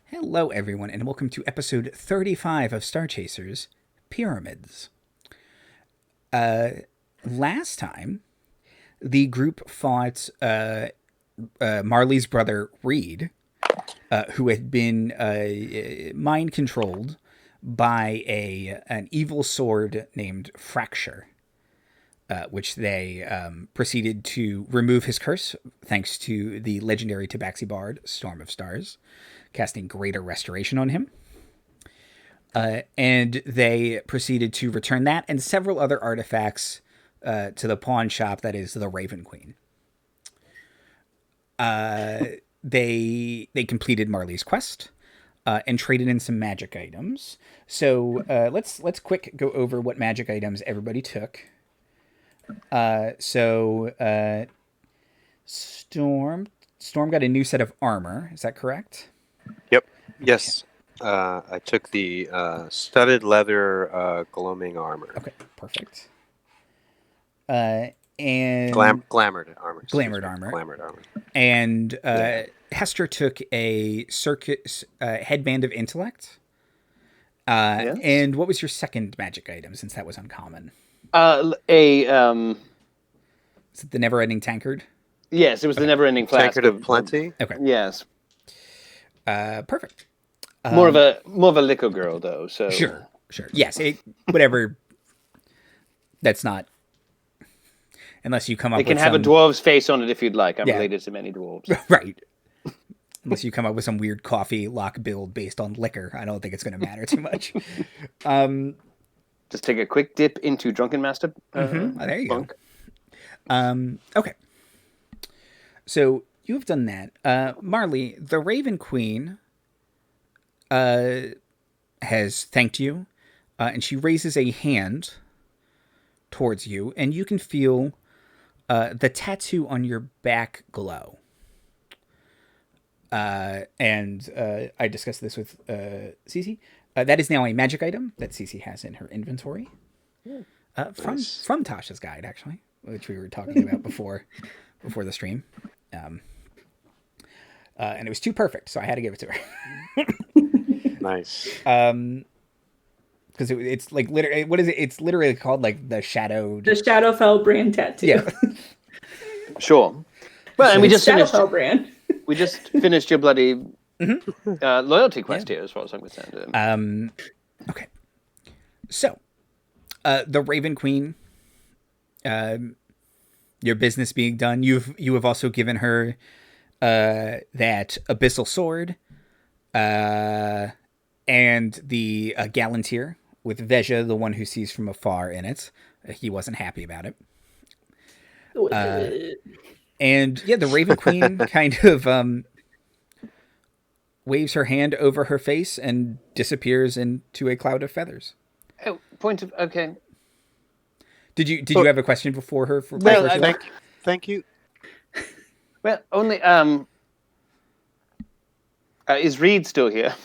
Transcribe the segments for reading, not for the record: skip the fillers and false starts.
Hello, everyone, and welcome to episode 35 of Star Chasers Pyramids. Last time, the group fought Marley's brother, Reed, who had been mind controlled by an evil sword named Fracture, which they proceeded to remove his curse thanks to the legendary Tabaxi bard, Storm of Stars, casting greater restoration on him. And they proceeded to return that and several other artifacts to the pawn shop that is the Raven Queen. They completed Marley's quest and traded in some magic items. So let's quick go over what magic items everybody took. Storm got a new set of armor. Is that correct? Yep. Yes. I took the studded leather gloaming armor. Okay, perfect. And Glamored armor. Glamored armor. Glamored armor. And Hester took a circus headband of intellect. Yes. And what was your second magic item, since that was uncommon? Is it the never-ending tankard? Yes, it was the never-ending flask. Tankard of plenty. Okay. Yes. Perfect. More of a liquor girl, though. So Sure. Yes, whatever. That's not. Unless you come up with it can have a dwarf's face on it if you'd like. I'm related to many dwarves. Right. Unless you come up with some weird coffee lock build based on liquor. I don't think it's going to matter too much. Just take a quick dip into Drunken Master. There you bunk. go. Okay. So you've done that. Marley, the Raven Queen has thanked you, and she raises a hand towards you, and you can feel the tattoo on your back glow. And I discussed this with Cece. That is now a magic item that Cece has in her inventory. From Tasha's guide, actually, which we were talking about before the stream. And it was too perfect, so I had to give it to her. Nice. Because it's like literally, what is it? It's literally called like the Shadowfell brand tattoo. Yeah. Sure. Well, and we just finished. Shadowfell brand. We just finished your bloody loyalty quest here, as far as I'm concerned. Okay. So, the Raven Queen, your business being done, you have also given her that abyssal sword, and the Galantir with Veja, the one who sees from afar, in it. He wasn't happy about it. And yeah, the Raven Queen kind of waves her hand over her face and disappears into a cloud of feathers. Oh, okay. Did you have a question before her? Thank you. Well, only is Reed still here?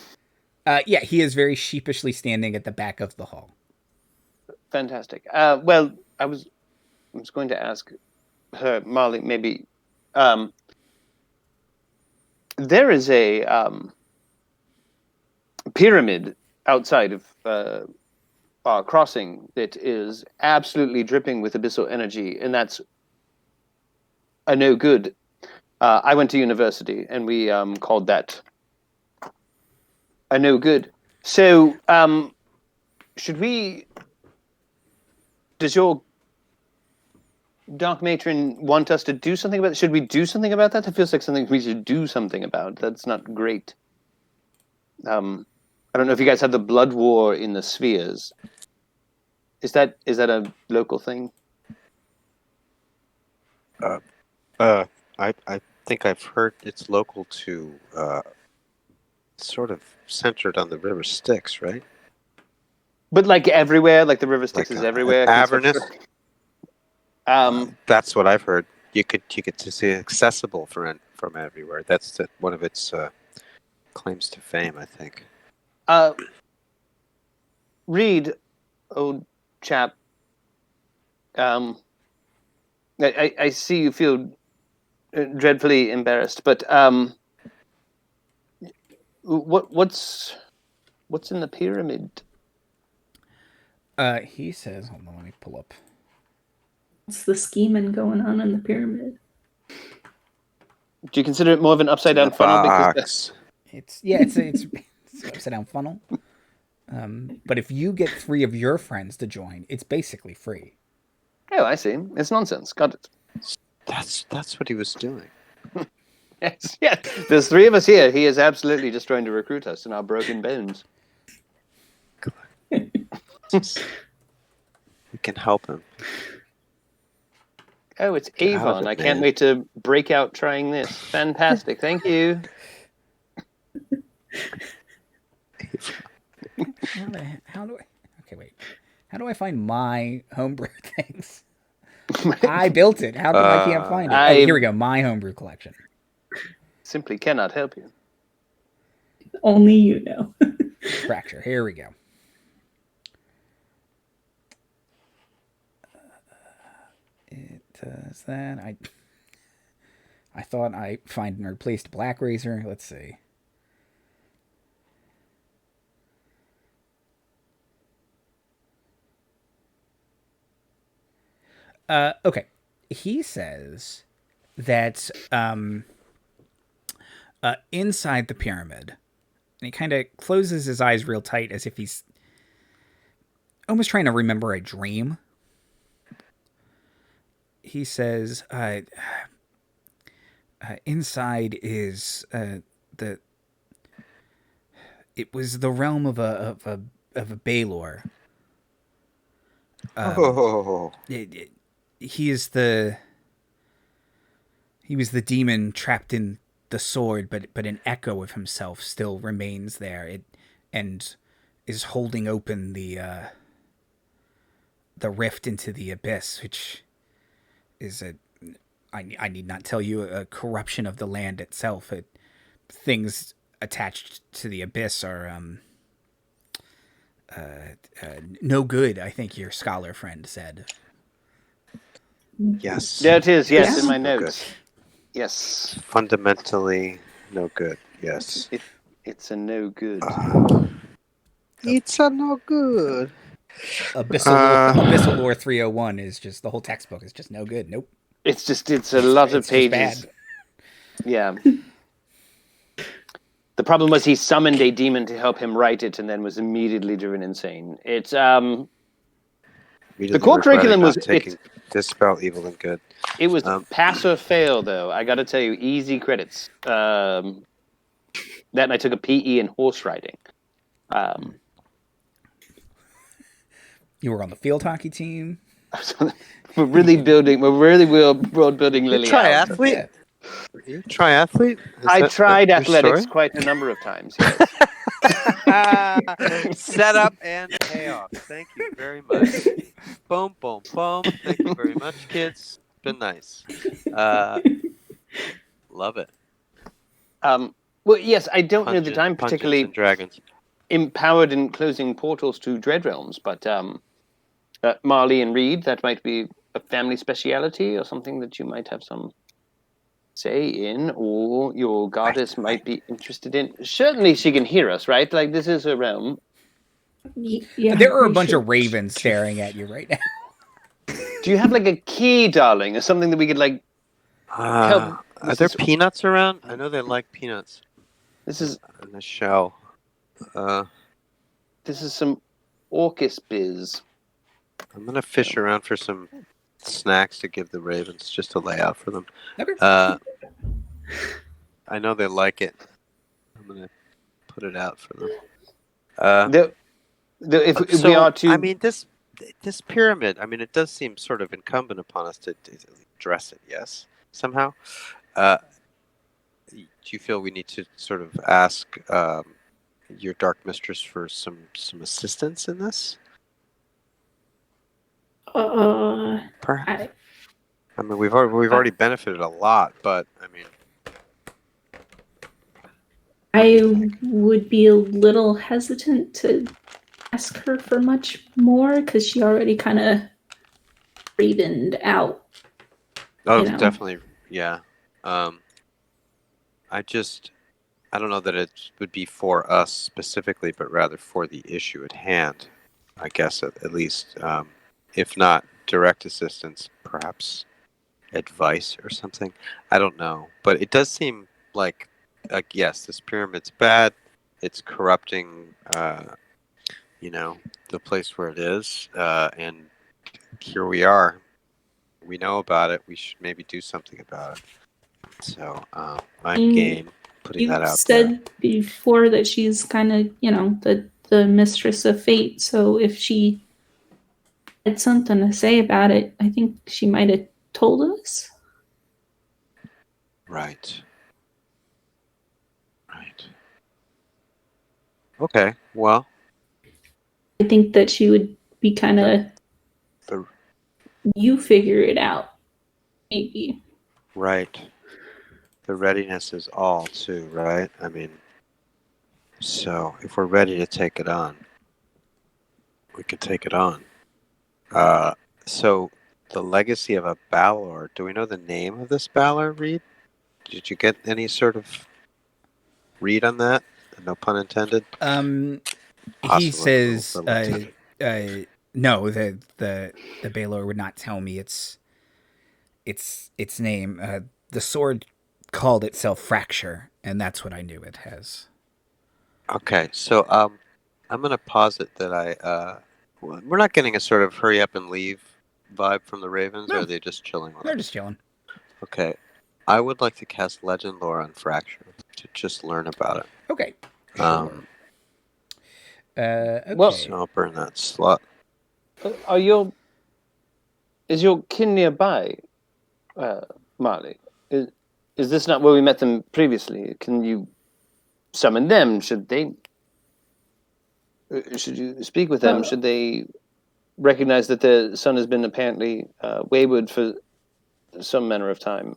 Yeah, he is very sheepishly standing at the back of the hall. Fantastic. Well, I was going to ask her, Marley, maybe. There is a pyramid outside of our crossing that is absolutely dripping with abyssal energy, and that's a no good. I went to university, and we called that a no good. So, does your Dark Matron want us to do something about it? Should we do something about that? It feels like something we should do something about. That's not great. I don't know if you guys have the blood war in the spheres. Is that a local thing? I think I've heard it's local to sort of centered on the River Styx, right? But like everywhere, like the River Styx is everywhere. Avernus. That's what I've heard. You could see it accessible from everywhere. That's one of its claims to fame, I think. Reed, old chap. I see you feel dreadfully embarrassed, but What's in the pyramid? He says, hold on, let me pull up. What's the scheming going on in the pyramid? Do you consider it more of an upside down funnel? Because It's it's an upside down funnel. But if you get 3 of your friends to join, it's basically free. oh, I see. It's nonsense. Got it. That's what he was doing. Yes, yeah. There's 3 of us here. He is absolutely just trying to recruit us in our broken bones. We can help him. Oh, it's Get out of Avon. it, I can't man. wait to break out trying this. Fantastic. Thank you. How do I? Okay, wait. How do I find my homebrew things? I built it. How come I can't find it? Oh, here we go. My homebrew collection. Simply cannot help you. Only you know. Fracture. Here we go. It does that. I thought I find and replaced Black Razor. Let's see. Okay. He says that inside the pyramid, and he kind of closes his eyes real tight as if he's almost trying to remember a dream. He says, inside is it was the realm of a Baylor. He was the demon trapped in the sword, but an echo of himself still remains there. And is holding open the rift into the abyss, which is I need not tell you, a corruption of the land itself. Things attached to the abyss are no good, I think your scholar friend said. Yes. Yeah, it is. Yes, Yeah. in my No notes. good. Yes. Fundamentally, no good. Yes. It's a no good. It's a no good. Abyssal Lore 301 is just, the whole textbook is just no good. Nope. It's a lot of It's just pages. bad. Yeah. The problem was he summoned a demon to help him write it, and then was immediately driven insane. It's the core curriculum was dispel evil and good. It was pass or fail, though. I got to tell you, easy credits. That, and I took a PE in horse riding. You were on the field hockey team. We're really building. We're really world building Lily out. Triathlete. Were you a triathlete? I tried athletics quite a number of times. Yes. Set up and payoff. Thank you very much. Boom, boom, boom. Thank you very much, kids. Been nice. Love it. Well, yes, I don't know that I'm particularly dragons. empowered in closing portals to Dread Realms, but Marley and Reed, that might be a family speciality or something that you might have some say in, or your goddess might be interested in. Certainly she can hear us, right? Like, this is her realm. Yeah, there are a bunch of ravens staring at you right now. Do you have like a key, darling, or something that we could like help? Are there peanuts around? I know they like peanuts. This is in the shell. This is some Orcus biz. I'm gonna fish around for some snacks to give the ravens, just to lay out for them. Okay. I know they like it. I'm gonna put it out for them. If we are to, I mean, this pyramid. I mean, it does seem sort of incumbent upon us to address it. Yes, somehow. Do you feel we need to sort of ask your dark mistress for some assistance in this? Perhaps. I mean, we've already benefited a lot, but I mean, I would be a little hesitant to ask her for much more because she already kind of ravened out. definitely, yeah. I just, I don't know that it would be for us specifically, but rather for the issue at hand. I guess at least, if not direct assistance, perhaps advice or something. I don't know, but it does seem like yes, this pyramid's bad. It's corrupting, the place where it is, and here we are. We know about it. We should maybe do something about it. So I'm game putting that You out there. said before that she's kind of, the mistress of fate. So if she had something to say about it, I think she might have told us. Right. Okay. Well, I think that she would be kind of, the you figure it out, maybe. right. The readiness is all too, right? I mean, so if we're ready to take it on, we could take it on. So the legacy of a Balor. Do we know the name of this Balor, Reed? Did you get any sort of read on that? No pun intended. He says, no, the Baylor would not tell me its name. The sword called itself Fracture, and that's what I knew it has. Okay, so I'm going to posit that we're not getting a sort of hurry up and leave vibe from the Ravens, or are they just chilling with us? They're just chilling. Okay, I would like to cast Legend Lore on Fracture to just learn about it. Okay. Sure. Okay. Well, So I'll burn that slot. Is your kin nearby, Marley? Is this not where we met them previously? Can you summon them? Should you speak with them? Should they recognize that their son has been apparently wayward for some manner of time?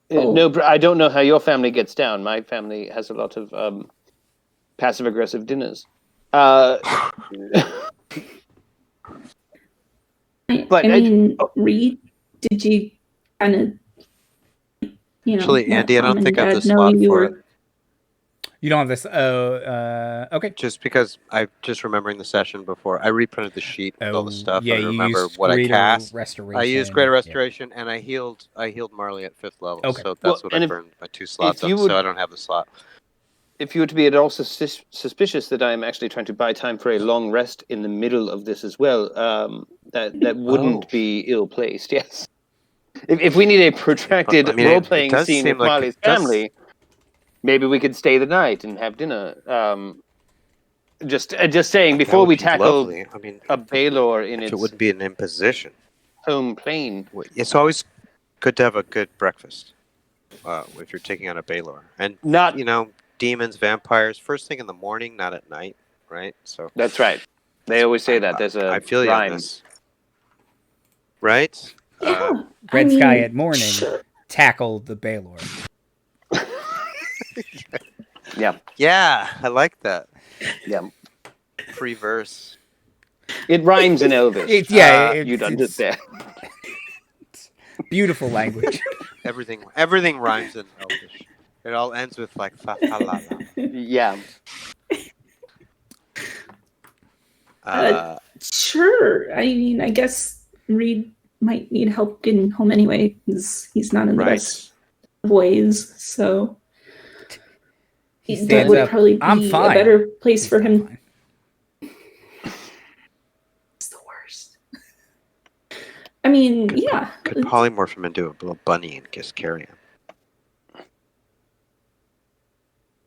No, I don't know how your family gets down. My family has a lot of passive-aggressive dinners. Reed, did you kind of, Actually, Andy, I don't think I have the slot for it. You don't have this. Okay. Just because I'm just remembering the session before. I reprinted the sheet with all the stuff. Yeah, I you remember used what I cast. Restoration. I used Greater Restoration, and I healed Marley at 5th level. Okay. So that's what I burned my 2 slots on. So I don't have the slot. If you were to be at all suspicious that I'm actually trying to buy time for a long rest in the middle of this as well, that wouldn't be ill-placed, yes. If we need a protracted role-playing scene with Marley's family, maybe we could stay the night and have dinner. Just saying, before we tackle a Baylor in its... It wouldn't be an imposition. Home plane. It's always good to have a good breakfast if you're taking on a Baylor. And, demons, vampires, first thing in the morning, not at night, right? So that's right. They always say that. There's a I feel you on this. Right? Yeah. Red sky at morning, tackle the Baylor. Yeah. Yeah, I like that. Yeah. Free verse. It rhymes in Elvish. You'd understand. Beautiful language. Everything rhymes in Elvish. It all ends with like fa fa la la. Yeah. Sure. I guess Reed might need help getting home anyway, because he's not in the best of ways. So that would probably be a better place for him. It's the worst. Yeah. Could polymorph him into a little bunny and just carry him.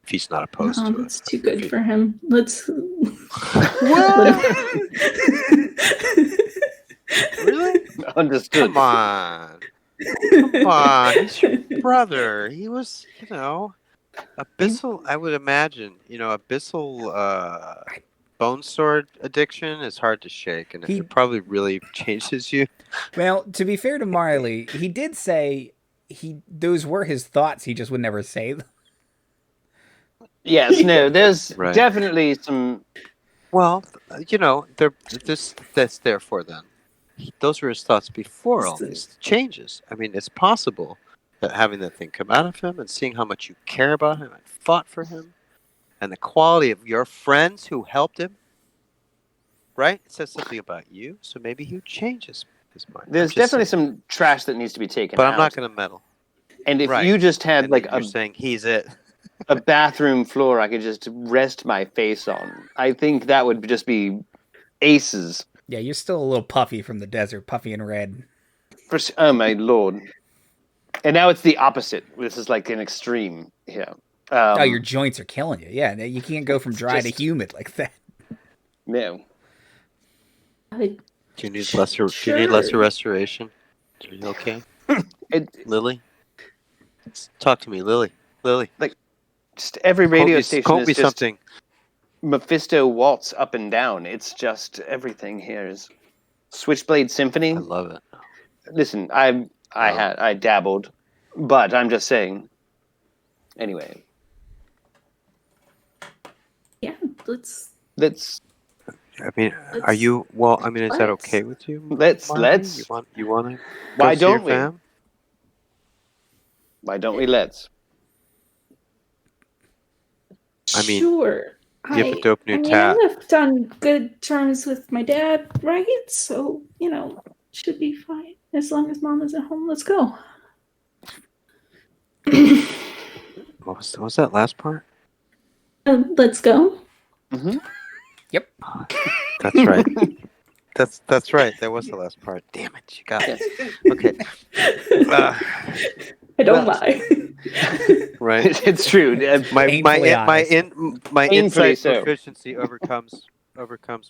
If he's not opposed to it. That's too good for him. Let's... Really? Understood. Come on. He's your brother. He was, abyssal, I would imagine, abyssal bone sword addiction is hard to shake, and it probably really changes you. Well, to be fair to Marley, he did say those were his thoughts, he just would never say them. Yes, no, there's definitely some... Well, that's therefore then. Those were his thoughts before all these changes. I mean, it's possible having that thing come out of him and seeing how much you care about him and fought for him and the quality of your friends who helped him, right? It says something about you, so maybe he'll change his mind. There's definitely some trash that needs to be taken but out. I'm not going to meddle. And if Right. you just had And like you're saying he's it. a bathroom floor I could just rest my face on, I think that would just be aces. Yeah, you're still a little puffy from the desert, puffy and red. Oh my lord. And now it's the opposite. This is like an extreme here. Oh, your joints are killing you. Yeah, you can't go from dry to humid like that. No. Do you need lesser? Do you need lesser restoration? Are you okay, Lily? Talk to me, Lily. Lily. Like, just every radio station is just something. Mephisto waltz up and down. It's just everything here is Switchblade Symphony. I love it. Listen, I dabbled, but I'm just saying. Anyway. Yeah, let's. I mean, are you? Well, I mean, is that okay with you? Let's. You want to? Why don't we? Fam? Why don't we? Let's. I mean, sure. You have a dope new tat. I left on good terms with my dad, right? So should be fine as long as Mom is at home. Let's go. What was that last part? Let's go. Mm-hmm. Yep. That's right. That's right. That was the last part. Damn it, you got it. Okay. I don't lie. Right. It's true. My insight so. proficiency overcomes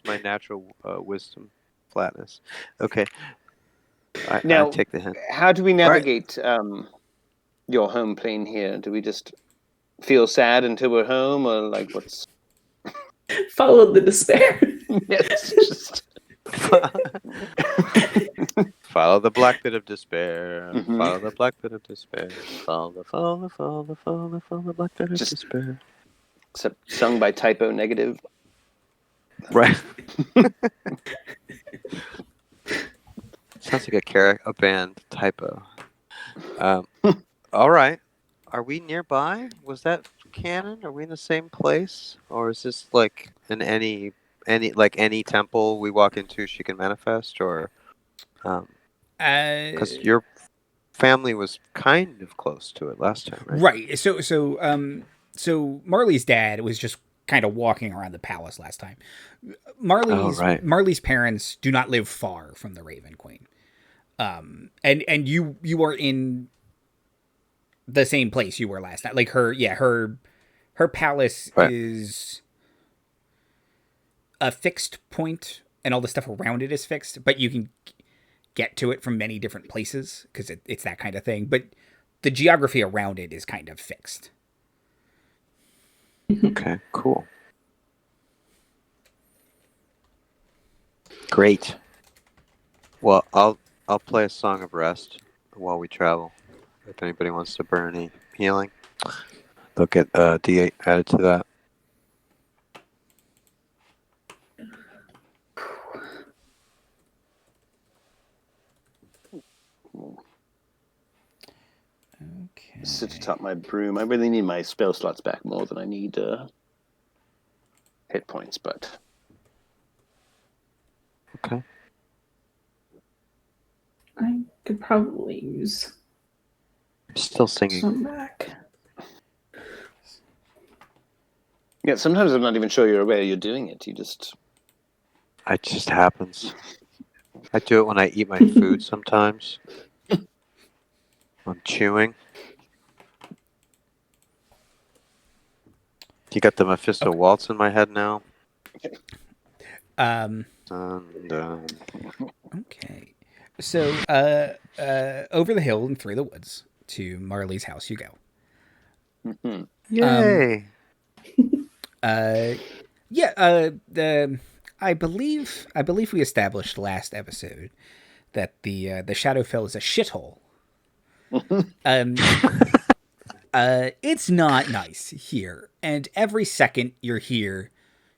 my natural wisdom flatness. Okay. I take the hint. How do we navigate your home plane here? Do we just feel sad until we're home, or like what's? Follow the despair. Yes, just... Follow the black bit of despair. Mm-hmm. Follow the black bit of despair. Follow the black bit of despair. Except sung by Typo Negative. Right. Sounds like a band. Typo. All right. Are we nearby? Was that canon? Are we in the same place, or is this like in any temple we walk into she can manifest, or because your family was kind of close to it last time, right? Right. So Marley's dad was just kind of walking around the palace last time. Marley's parents do not live far from the Raven Queen. And you are in the same place you were last night. Like her palace is a fixed point, and all the stuff around it is fixed, but you can get to it from many different places because it's that kind of thing. But the geography around it is kind of fixed. Okay, cool. Great. Well, I'll play a song of rest while we travel. If anybody wants to burn any healing, they'll get D8 added to that. Okay. Sit atop my broom. I really need my spell slots back more than I need hit points, but... Okay. I could probably use Still singing. some back. Yeah, sometimes I'm not even sure you're aware you're doing it. You just... It just happens. I do it when I eat my food sometimes. I'm chewing. You got the Mephisto waltz in my head now. Okay. So, over the hill and through the woods to Marley's house you go. Mm-hmm. Yay! I believe we established last episode that the Shadowfell is a shithole. It's not nice here, and every second you're here,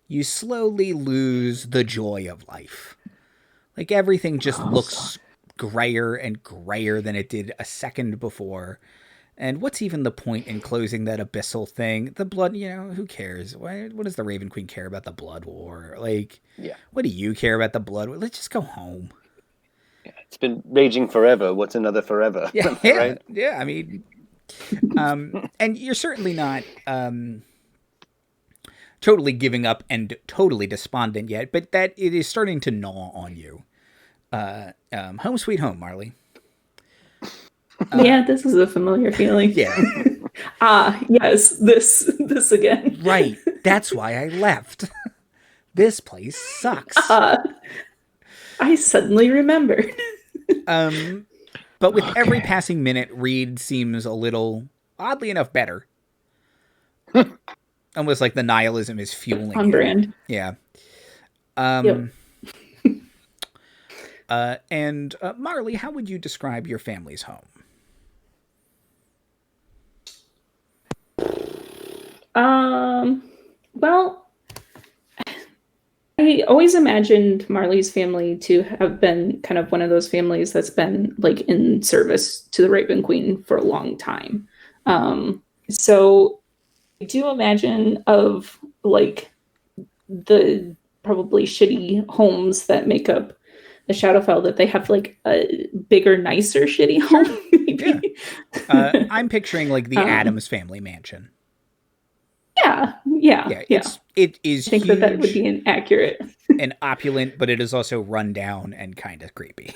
you slowly lose the joy of life. Like everything just looks grayer and grayer than it did a second before. And what's even the point in closing that abyssal thing? The blood, who cares? What does the Raven Queen care about the blood war? Like, what do you care about the blood war? Let's just go home. Yeah, it's been raging forever. What's another forever? Yeah, right? Yeah, I mean, and you're certainly not totally giving up and totally despondent yet, but that it is starting to gnaw on you. Home sweet home, Marley. Yeah, this is a familiar feeling. Yeah. Yes, this again. Right. That's why I left. This place sucks. I suddenly remembered. But with every passing minute, Reed seems a little, oddly enough, better. Almost like the nihilism is fueling On him. brand. Yeah. Yep. And Marley, how would you describe your family's home? Well, I always imagined Marley's family to have been kind of one of those families that's been like in service to the Raven Queen for a long time. So I do imagine of like the probably shitty homes that make up the Shadowfell, that they have like a bigger, nicer, shitty home. Maybe. Yeah. I'm picturing like the Addams family mansion. Yeah. It is I think huge that would be inaccurate. and opulent, but it is also run down and kind of creepy.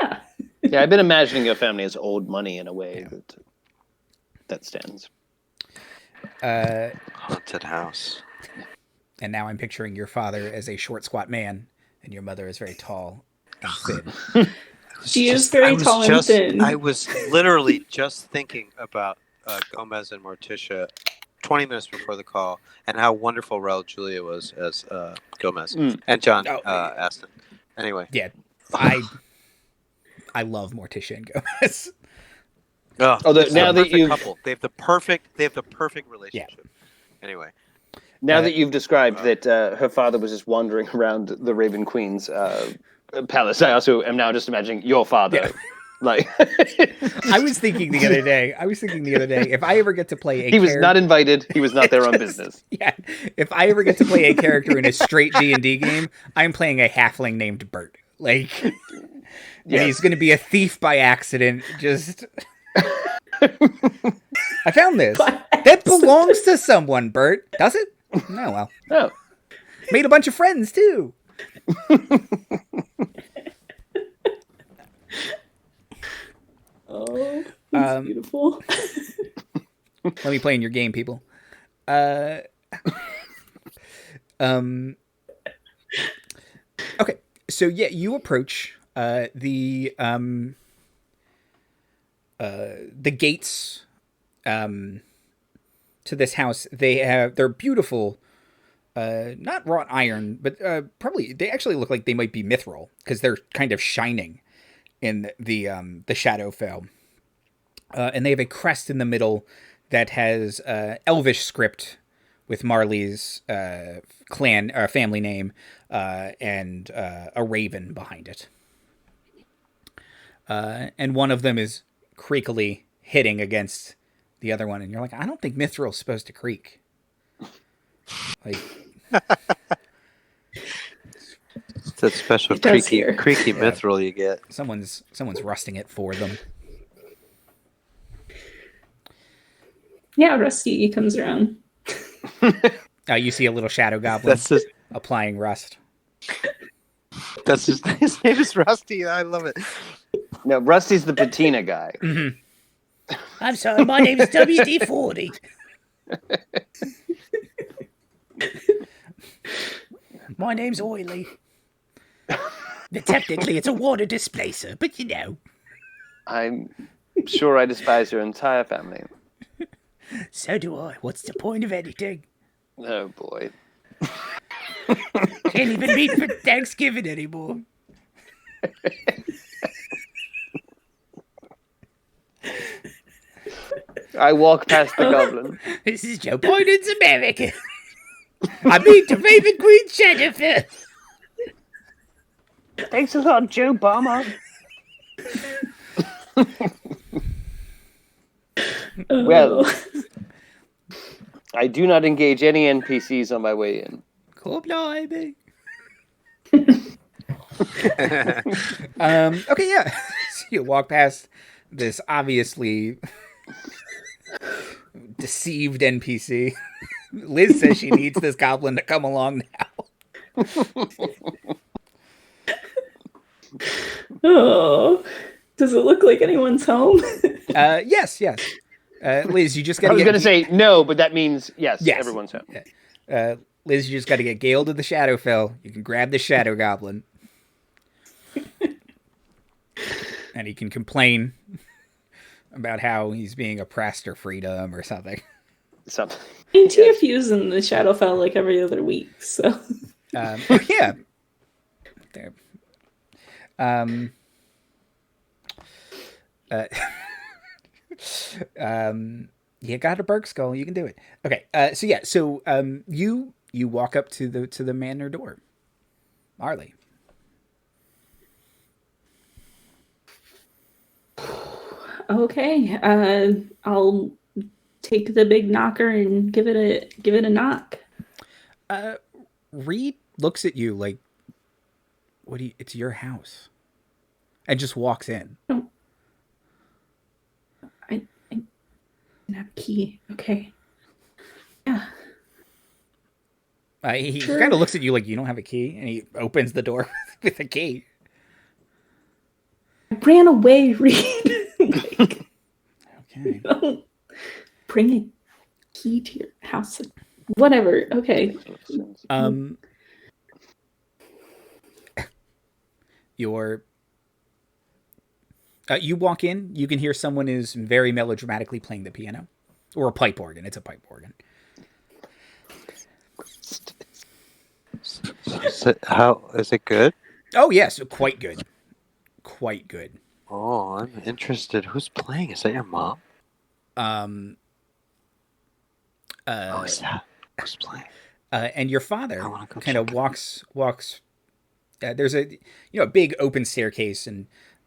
Yeah. Yeah, I've been imagining your family as old money in a way that stands. Haunted house. And now I'm picturing your father as a short, squat man, and your mother is very tall and thin. She is very tall and thin. I was literally just thinking about Gomez and Morticia 20 minutes before the call, and how wonderful Raul Julia was as Gomez and John Aston. Anyway, Yeah, I love Morticia and Gomez. Now that you've couple, they have the perfect relationship. Yeah. Anyway, now that you've described that her father was just wandering around the Raven Queen's palace, I also am now just imagining your father. Yeah. Like, I was thinking the other day, if I ever get to play a he was not invited, he was not there on business. Yeah, if I ever get to play a character in a straight D&D game, I'm playing a halfling named Bert. Like, and he's going to be a thief by accident. Just, I found this. That belongs to someone, Bert. Does it? No, well. No. Made a bunch of friends, too. Oh, that's beautiful. Let me play in your game, people. Okay, so yeah, you approach the gates to this house. They're beautiful. Not wrought iron, but probably they actually look like they might be mithril because they're kind of shining in the Shadowfell. And they have a crest in the middle that has Elvish script with Marley's clan family name and a raven behind it. And one of them is creakily hitting against the other one, and you're like, I don't think mithril's supposed to creak. Like, it's that special creaky mithril you get. Someone's rusting it for them. Yeah, Rusty comes around. You see a little shadow goblin applying rust. That's his name is Rusty. I love it. No, Rusty's the patina guy. Mm-hmm. I'm sorry, my name is WD-40. My name's Oily. But technically, it's a water displacer, but you know. I'm sure I despise your entire family. So do I. What's the point of anything? Oh, boy. Can't even meet for Thanksgiving anymore. I walk past the goblin. This is Joe Biden's America. I meet the Raven Queen Shadowfell. Thanks a lot, Joe Bomber. Well, I do not engage any NPCs on my way in. Cool, baby. Okay, yeah. So you walk past this obviously deceived NPC. Liz says she needs this goblin to come along now. Oh, does it look like anyone's home? Yes. Liz, you just got to I was going to say no, but that means yes. Everyone's home. Liz, you just got to get Gale to the Shadowfell. You can grab the Shadow Goblin. And he can complain about how he's being oppressed or freedom or something. TFU's in the Shadowfell like every other week, so. Yeah. There. You got a Berg skull. You can do it. Okay. So you walk up to the manor door. Marley. Okay. I'll take the big knocker and give it a knock. Reed looks at you like, it's your house. And just walks in. No. I don't have a key. Okay. Yeah. He kind of looks at you like you don't have a key, and he opens the door with a key. I ran away, Reed. Okay. Don't bring a key to your house. Whatever. Okay. You walk in, you can hear someone is very melodramatically playing the piano. Or a pipe organ. It's a pipe organ. How is it good? Oh, yes. Quite good. Quite good. Oh, I'm interested. Who's playing? Is that your mom? Is that who's playing? And your father go kind of walks. There's a big open staircase and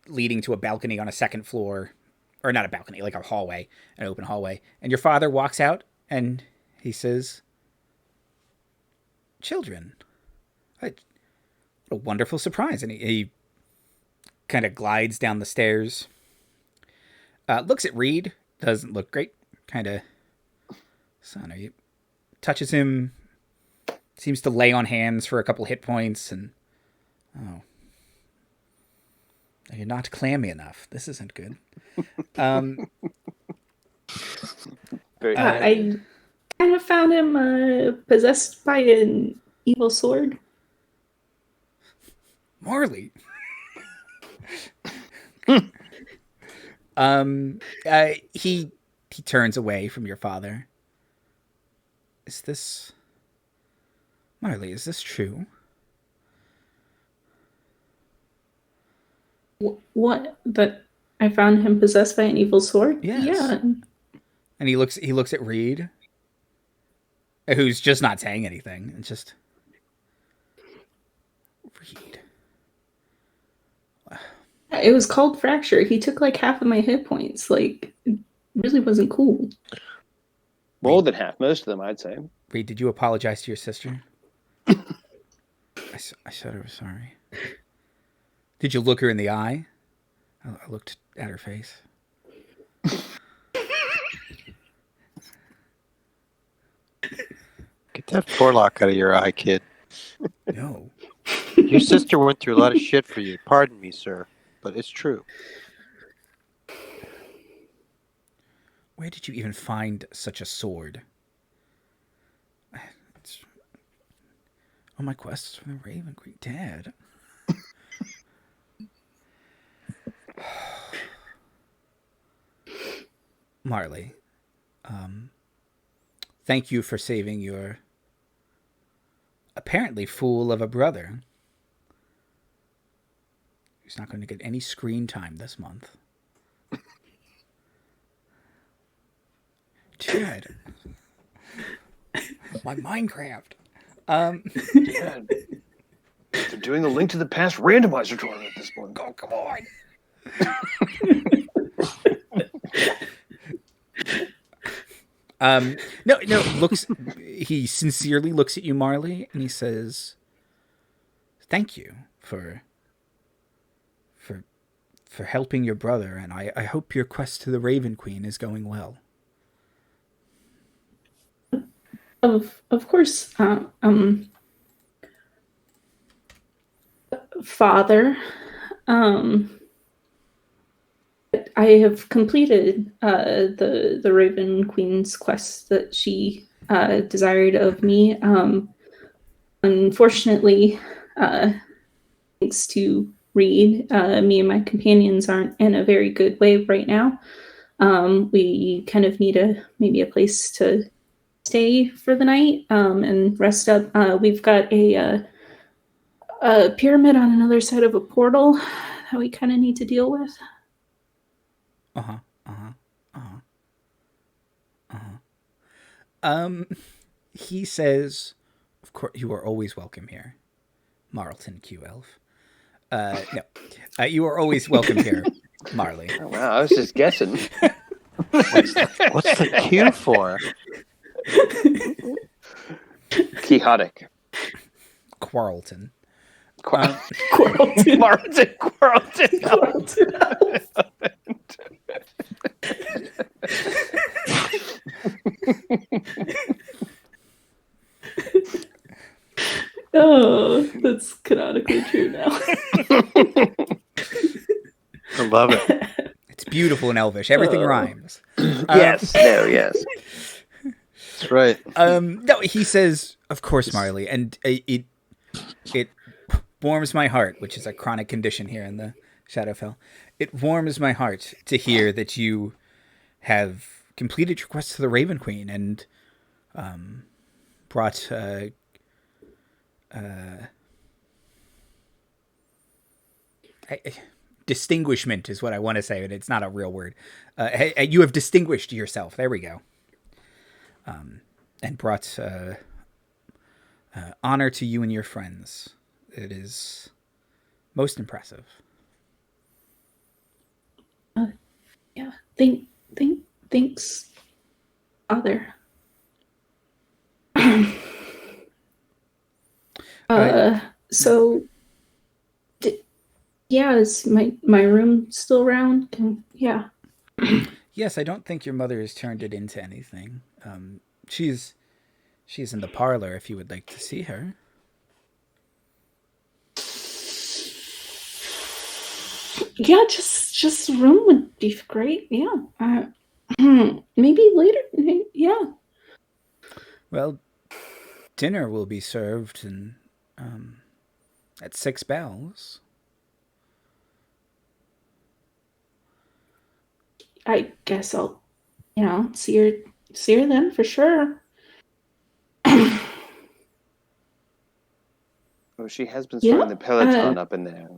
leading to a balcony on a second floor, or not a balcony, like a hallway, an open hallway. And your father walks out and he says, "Children, what a wonderful surprise!" And he kind of glides down the stairs. Looks at Reed, doesn't look great. Kind of, son, are you? Touches him. Seems to lay on hands for a couple hit points, and you're not clammy enough. This isn't good. Very I kind of found him possessed by an evil sword. Marley. He turns away from your father. Marley, is this true? What? That I found him possessed by an evil sword? Yes. Yeah. And he looks at Reed, who's just not saying anything. It's just Reed. It was called fracture. He took like half of my hit points. Like, it really wasn't cool. More than half, most of them, I'd say. Reed, did you apologize to your sister? I said I was sorry. Did you look her in the eye? I looked at her face. Get that forelock out of your eye, kid. No. Your sister went through a lot of shit for you. Pardon me, sir, but it's true. Where did you even find such a sword? On my quests from the Raven Queen, Dad. Marley, thank you for saving your apparently fool of a brother. He's not going to get any screen time this month. Dad. My Minecraft. Dad. It's a doing the Link to the Past randomizer tournament at this point. Oh, come on. No, he sincerely looks at you, Marley, and he says, thank you for helping your brother, and I hope your quest to the Raven Queen is going well. Of course, Father, I have completed the Raven Queen's quest that she desired of me. Unfortunately, thanks to Reed, me and my companions aren't in a very good way right now. We kind of need maybe a place to stay for the night and rest up. We've got a pyramid on another side of a portal that we kind of need to deal with. He says, of course, you are always welcome here, Marlton Q Elf. No, you are always welcome here, Marley. Oh, wow, I was just guessing. What's the Q for? Quixotic. Quarrelton. Quarrelton. Martin Quarrelton. Oh, that's canonically true now. I love it. It's beautiful in Elvish. Everything rhymes. Yes. Yes. That's right. No, he says, of course, Marley, and it warms my heart, which is a chronic condition here in the Shadowfell. It warms my heart to hear that you have completed your quest to the Raven Queen and brought distinguishment is what I want to say, but it's not a real word. You have distinguished yourself. There we go. And brought honor to you and your friends. It is most impressive. Yeah, thanks, Father. So, is my room still around? Yeah. Yes, I don't think your mother has turned it into anything. She's in the parlor if you would like to see her. Yeah, just the room would be great. Yeah. Maybe later. Yeah. Well, dinner will be served and at 6 bells. I guess I'll, see her then for sure. Oh, she has been throwing the Peloton up in there.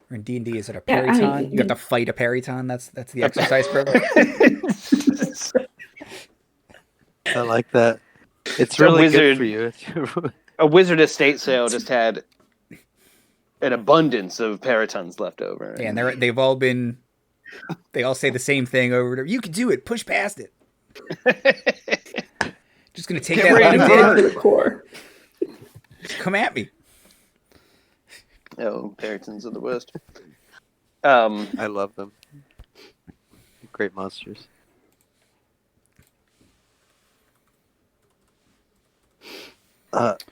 Or in D&D, is it a periton? You have to fight a periton. That's the exercise program. I like that. It's really good for you. A wizard estate sale just had an abundance of peritons left over. Yeah, and they've all been. They all say the same thing over and over. You can do it. Push past it. Just gonna take that right out to the core. Just come at me. Oh, peritons are the worst. I love them. Great monsters.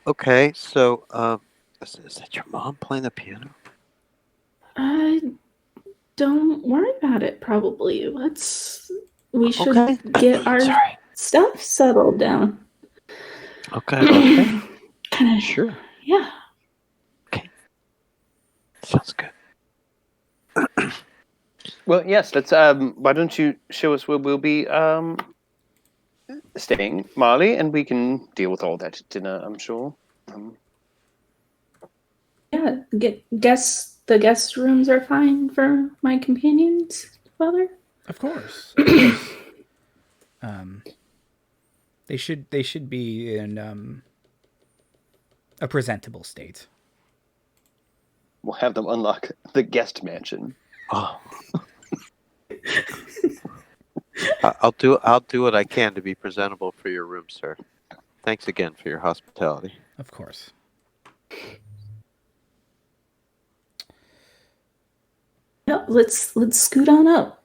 Okay, so is that your mom playing the piano? Don't worry about it. Probably. We should get our stuff settled down. Okay. Sure. Yeah. Okay. Sounds good. Well, yes. Let's. Why don't you show us where we'll be staying, Marley, and we can deal with all that at dinner, I'm sure. Yeah. The guest rooms are fine for my companions, Father. Of course. They should be in a presentable state. We'll have them unlock the guest mansion. Oh. I'll do what I can to be presentable for your room, sir. Thanks again for your hospitality. Of course. No, let's scoot on up.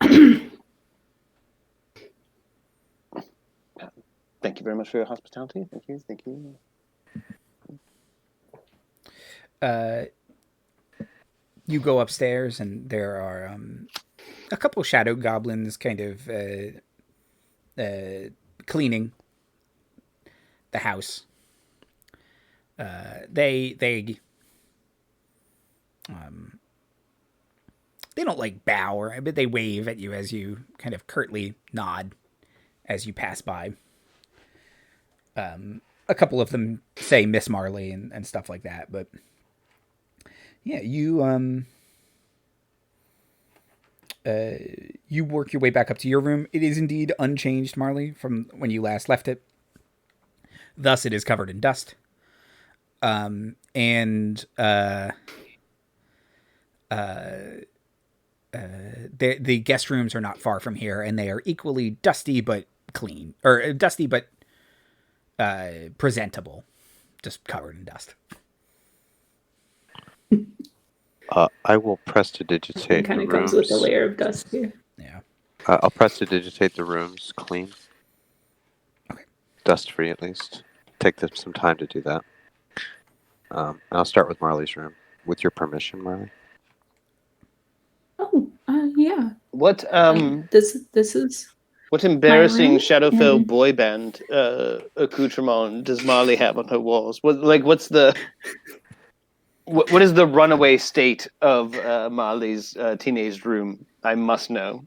Thank you very much for your hospitality. Thank you. You go upstairs, and there are a couple shadow goblins kind of cleaning the house. They don't like bow, but they wave at you as you kind of curtly nod as you pass by. A couple of them say Miss Marley and stuff like that, but yeah, you work your way back up to your room. It is indeed unchanged, Marley, from when you last left it. Thus, it is covered in dust. The guest rooms are not far from here, and they are equally dusty but clean, or dusty but presentable, just covered in dust. I will prestidigitate. It kind of comes with a layer of dust here. Yeah. I'll prestidigitate the rooms clean. Okay. Dust free, at least. Take some time to do that. I'll start with Marley's room, with your permission, Marley. Oh, yeah. What This is what embarrassing room? Shadowfell And- boy band accoutrement does Marley have on her walls? What's the what is the runaway state of Marley's teenage room? I must know.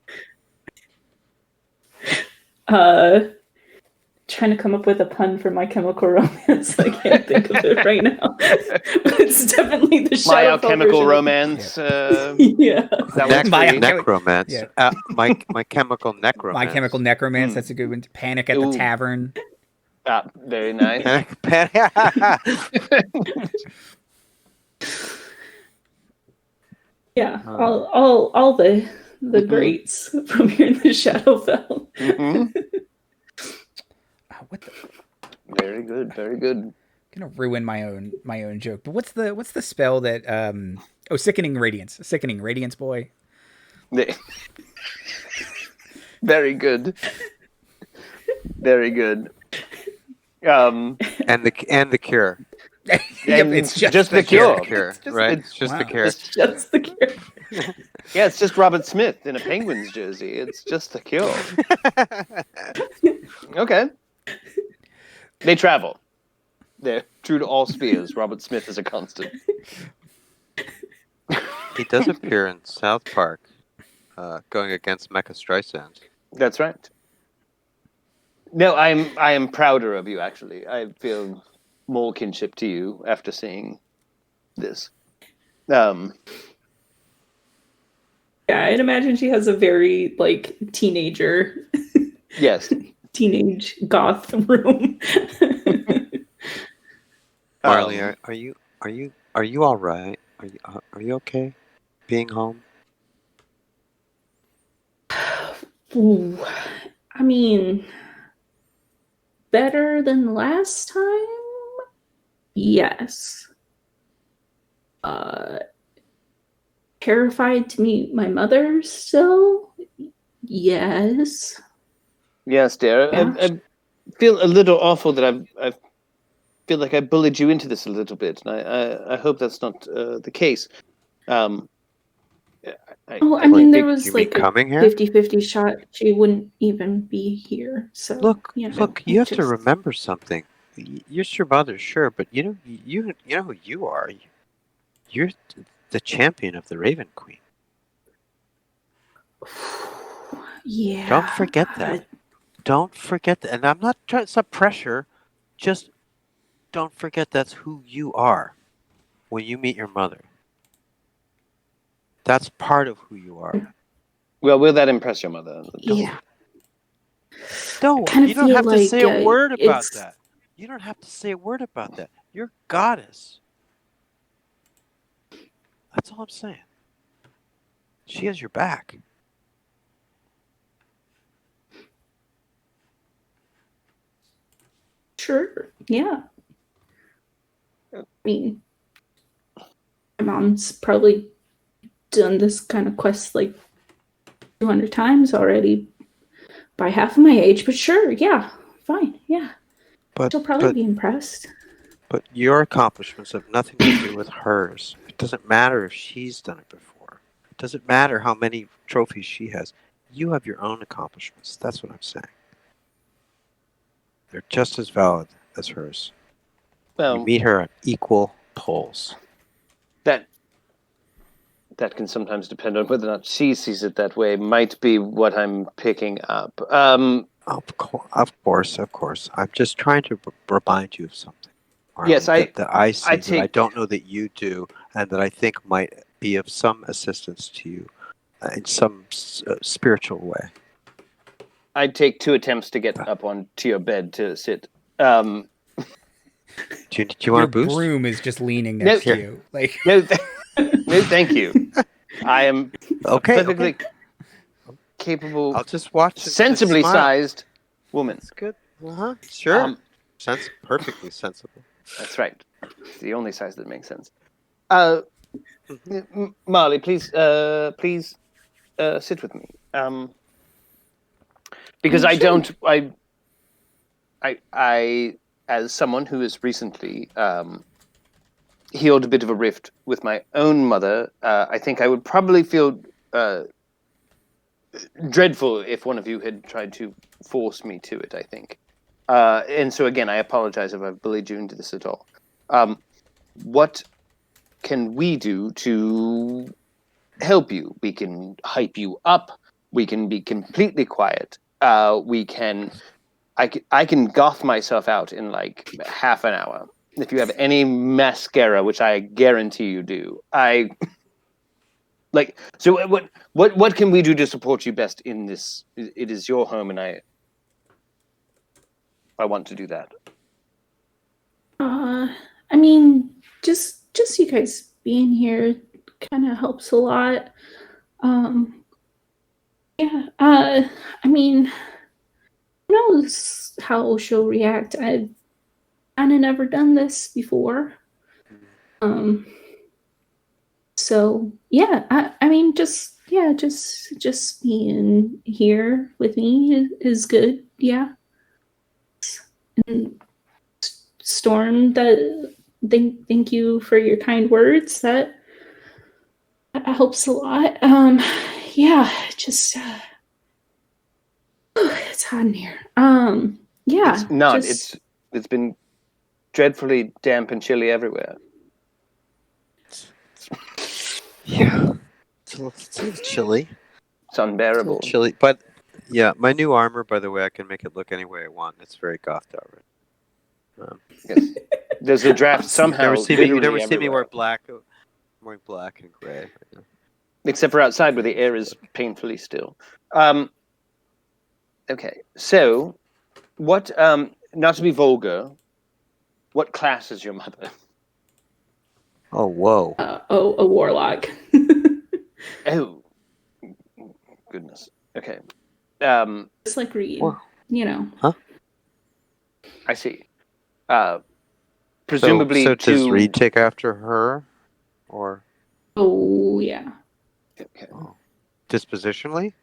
Trying to come up with a pun for My Chemical Romance. I can't think of it right now. But it's definitely the My Shadowfell Alchemical version. Romance. Yeah. That was My free. Necromance. Yeah. My Chemical Necromance. My Chemical Necromance, that's a good one. Panic at the Ooh. Tavern. Very nice. Yeah. All the greats from here in the Shadowfell. What the? Very good. Very good. I'm gonna ruin my own joke. But what's the spell that Sickening Radiance. Sickening Radiance, boy. Very good. Very good. and the cure. Yep, And it's just the The cure. cure, It's just- right? it's- It's just wow. the cure. It's Just the cure. Yeah, it's just Robert Smith in a Penguins jersey. It's just the cure. Okay. They travel. They're true to all spheres. Robert Smith is a constant. He does appear in South Park, going against Mecha Streisand. That's right. No, I am prouder of you, actually. I feel more kinship to you after seeing this. Yeah, I'd imagine she has a very teenager, Yes. teenage goth room. Marley, are you all right? Are you okay? Being home? Ooh, I mean, better than last time? Yes. Terrified to meet my mother still? Yes. Yes, dear. Yeah. I feel a little awful that I feel like I bullied you into this a little bit, and I hope that's not the case. I mean, there was you mean a coming here? 50-50 shot she wouldn't even be here. So Look, you you have to remember something. You're your mother, sure, but you know who you are. You're the champion of the Raven Queen. Yeah. Don't forget that. Don't forget that. And I'm not trying to set pressure. Just don't forget that's who you are when you meet your mother. That's part of who you are. Well, will that impress your mother? Yeah. No, kind of you don't feel have to like say a word about it's that. You don't have to say a word about that. You're goddess. That's all I'm saying. She has your back. sure, yeah. I mean, my mom's probably done this kind of quest like 200 times already by half of my age, but sure, yeah, fine, yeah. But She'll probably be impressed. But your accomplishments have nothing to do with hers. It doesn't matter if she's done it before. It doesn't matter how many trophies she has. You have your own accomplishments. That's what I'm saying. They're just as valid as hers. You Well, meet her on equal poles. that can sometimes depend on whether or not she sees it that way. Might be what I'm picking up. Of course. I'm just trying to remind you of something, Marley, Yes, that I see, that I take- don't know that you do, and that I think might be of some assistance to you in some spiritual way. I'd take 2 attempts to get up onto your bed to sit. Do you Your want a boost? broom is just leaning No, next to here. you. Like, No, no, thank you. I am perfectly capable, I'll just watch and sensibly just smile. sized woman. That's good. Sure. Perfectly sensible. That's right. It's the only size that makes sense. Marley, please sit with me. Because I Sure. don't. I, as someone who has recently healed a bit of a rift with my own mother, I think I would probably feel dreadful if one of you had tried to force me to it, I think. And so again, I apologize if I've bullied you into this at all. What can we do to help you? We can hype you up. We can be completely quiet. I can goth myself out in like half an hour. If you have any mascara, which I guarantee you do, So what can we do to support you best in this? It is your home, and I want to do that. I mean, just you guys being here kind of helps a lot. Yeah. I mean, who knows how she'll react? I've kind of never done this before. So yeah. I mean, just being here with me is good. Yeah. And Storm, thank you for your kind words. That helps a lot. Yeah, just it's hot in here. Yeah, It's not. It's been dreadfully damp and chilly everywhere. Yeah. It's a little chilly. It's unbearable. It's a little chilly. But yeah, my new armor, by the way, I can make it look any way I want. It's very gothed out right. Yes. There's a draft somehow. You never see me wear black. I'm wearing black and gray right now. Except for outside where the air is painfully still. Okay, so what? Not to be vulgar, what class is your mother? Oh, whoa. A warlock. Oh, goodness. Okay. Just like Reed, Whoa. you know. Huh? I see. Presumably so does Reed take after her, or Oh yeah. Okay. dispositionally?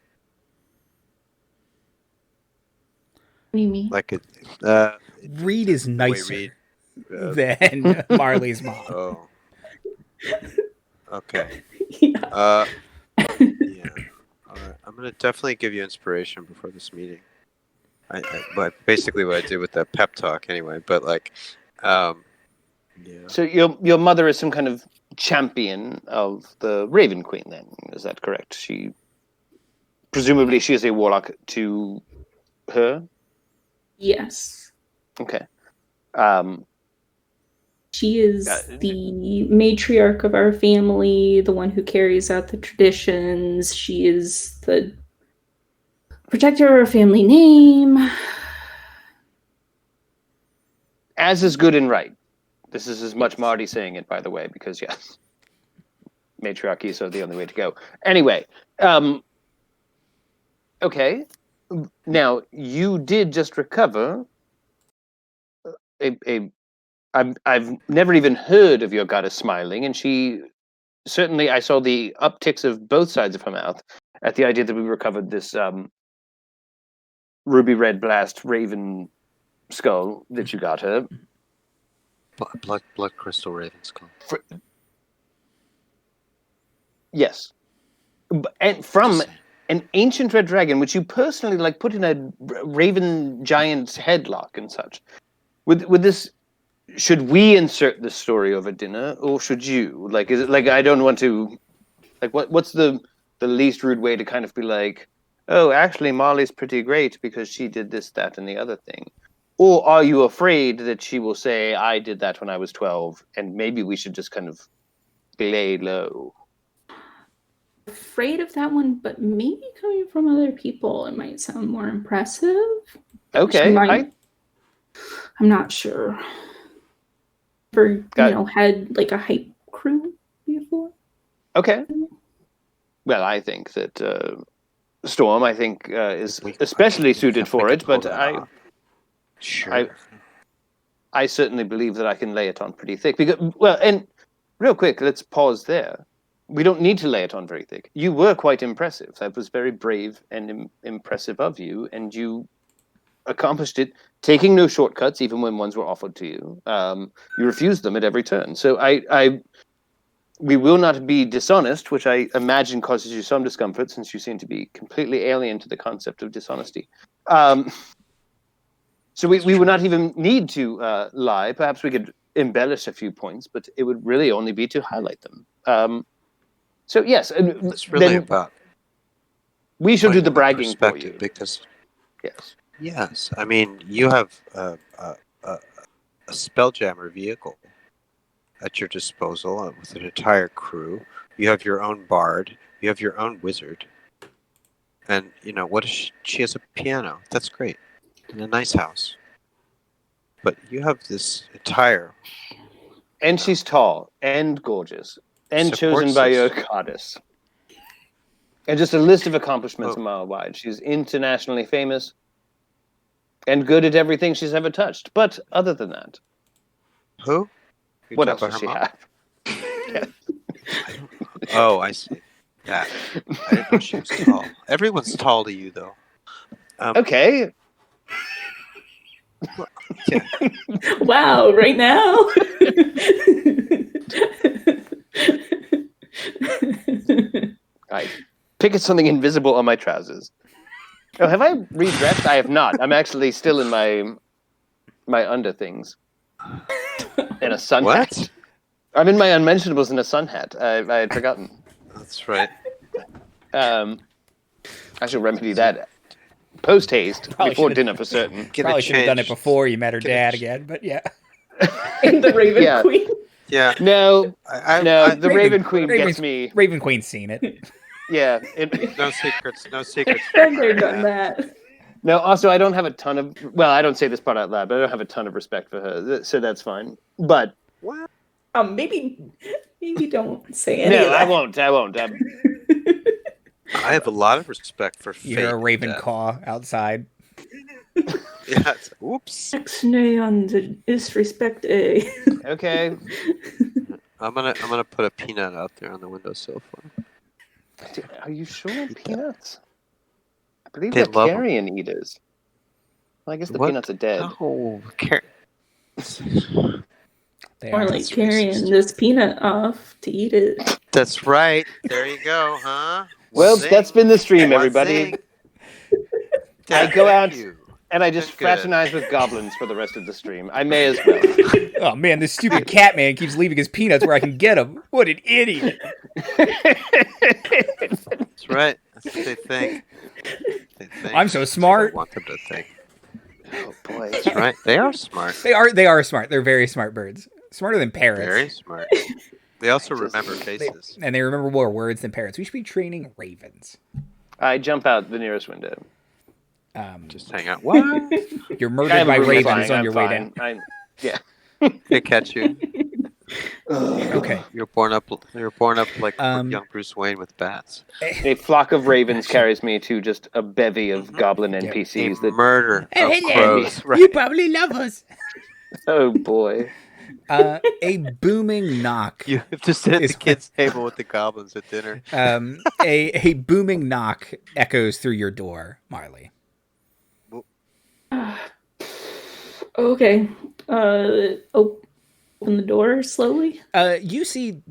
What do you mean? Like it. Reed is the way nicer Reed, than Marley's mom. Oh. Okay. Yeah. Yeah. All right. I'm gonna definitely give you inspiration before this meeting. But basically what I did with that pep talk, anyway. But like, yeah. So your mother is some kind of champion of the Raven Queen, then? Is that correct? Presumably she is a warlock to her? Yes. Okay. She is the matriarch of our family, the one who carries out the traditions. She is the Protector of our family name. As is good and right. This is as much Marty saying it, by the way, because yes, matriarchy is the only way to go. Anyway, okay. Now you did just recover I've never even heard of your goddess smiling, and she certainly I saw the upticks of both sides of her mouth at the idea that we recovered this ruby red blast raven skull that you got her. Blood crystal raven skull. Yes, and from an ancient red dragon, which you personally put in a raven giant's headlock and such. With this, should we insert this story over dinner, or should you? Is it I don't want to. What's the least rude way to kind of be like, oh, actually, Marley's pretty great because she did this, that, and the other thing. Or are you afraid that she will say, I did that when I was 12, and maybe we should just kind of lay low? Afraid of that one, but maybe coming from other people, it might sound more impressive. Okay, I'm not sure. Had a hype crew before. Okay. Well, I think that Storm, is especially suited for it, but Sure. I certainly believe that I can lay it on pretty thick. And real quick, let's pause there. We don't need to lay it on very thick. You were quite impressive. That was very brave and impressive of you, and you accomplished it, taking no shortcuts, even when ones were offered to you. You refused them at every turn. So we will not be dishonest, which I imagine causes you some discomfort, since you seem to be completely alien to the concept of dishonesty. So we would not even need to lie. Perhaps we could embellish a few points, but it would really only be to highlight them. So yes, it's really about. We shall do the bragging for you. Because yes, I mean you have a Spelljammer vehicle at your disposal with an entire crew. You have your own bard. You have your own wizard. And what is she has a piano. That's great. In a nice house. But you have this entire... And she's tall and gorgeous and chosen by your goddess. And just a list of accomplishments a mile wide. She's internationally famous and good at everything she's ever touched. But other than that... Who? What else does she have? Oh, I see. Yeah. I didn't know she was tall. Everyone's tall to you, though. Okay. Yeah. Wow, right now? I pick at something invisible on my trousers. Oh, have I redressed? I have not. I'm actually still in my under things. And a sun hat. I'm in my unmentionables in a sun hat. I had forgotten. That's right. I should remedy that post haste before dinner for certain. Probably should have done it before you met her dad again, but yeah. And the Raven Queen. Yeah. No, the Raven Queen gets me. Raven Queen's seen it. Yeah. No secrets. No secrets. They've done that. No, also, I don't have a ton of... Well, I don't say this part out loud, but I don't have a ton of respect for her, so that's fine. But... What? Maybe don't say any of that. I won't. I have a lot of respect for Fate. You're a Raven caw outside. Yeah. Oops. Nay on the disrespect. Okay. I'm gonna put a peanut out there on the windowsill for him. Are you sure peanuts? I believe They they're love carrion eaters. Well, I guess the peanuts are dead. Oh, Or like carrying this peanut off to eat it. That's right. There you go, huh? Well, that's been the stream, everybody. I go out and I just fraternize with goblins for the rest of the stream. I may as well. Oh man, this stupid cat man keeps leaving his peanuts where I can get them. What an idiot! That's right. That's what they think. I'm so smart. I want them to think. Oh boy, that's right. They are smart. They are smart. They're very smart birds. Smarter than parrots. Very smart. They also remember faces. And they remember more words than parrots. We should be training ravens. I jump out the nearest window. Just hang out. What? You're I murdered have a by room ravens flying, on I'm your way fine. down. Yeah. They catch you. Okay. You're born up like Um, young Bruce Wayne with bats. A flock of ravens carries me to just a bevy of goblin A NPCs that. murder Oh, of hello. crows. You Right. probably love us. Oh boy. A booming knock. You have to sit at Is the kids' table with the goblins at dinner. A booming knock echoes through your door, Marley. Okay. Open the door slowly. You see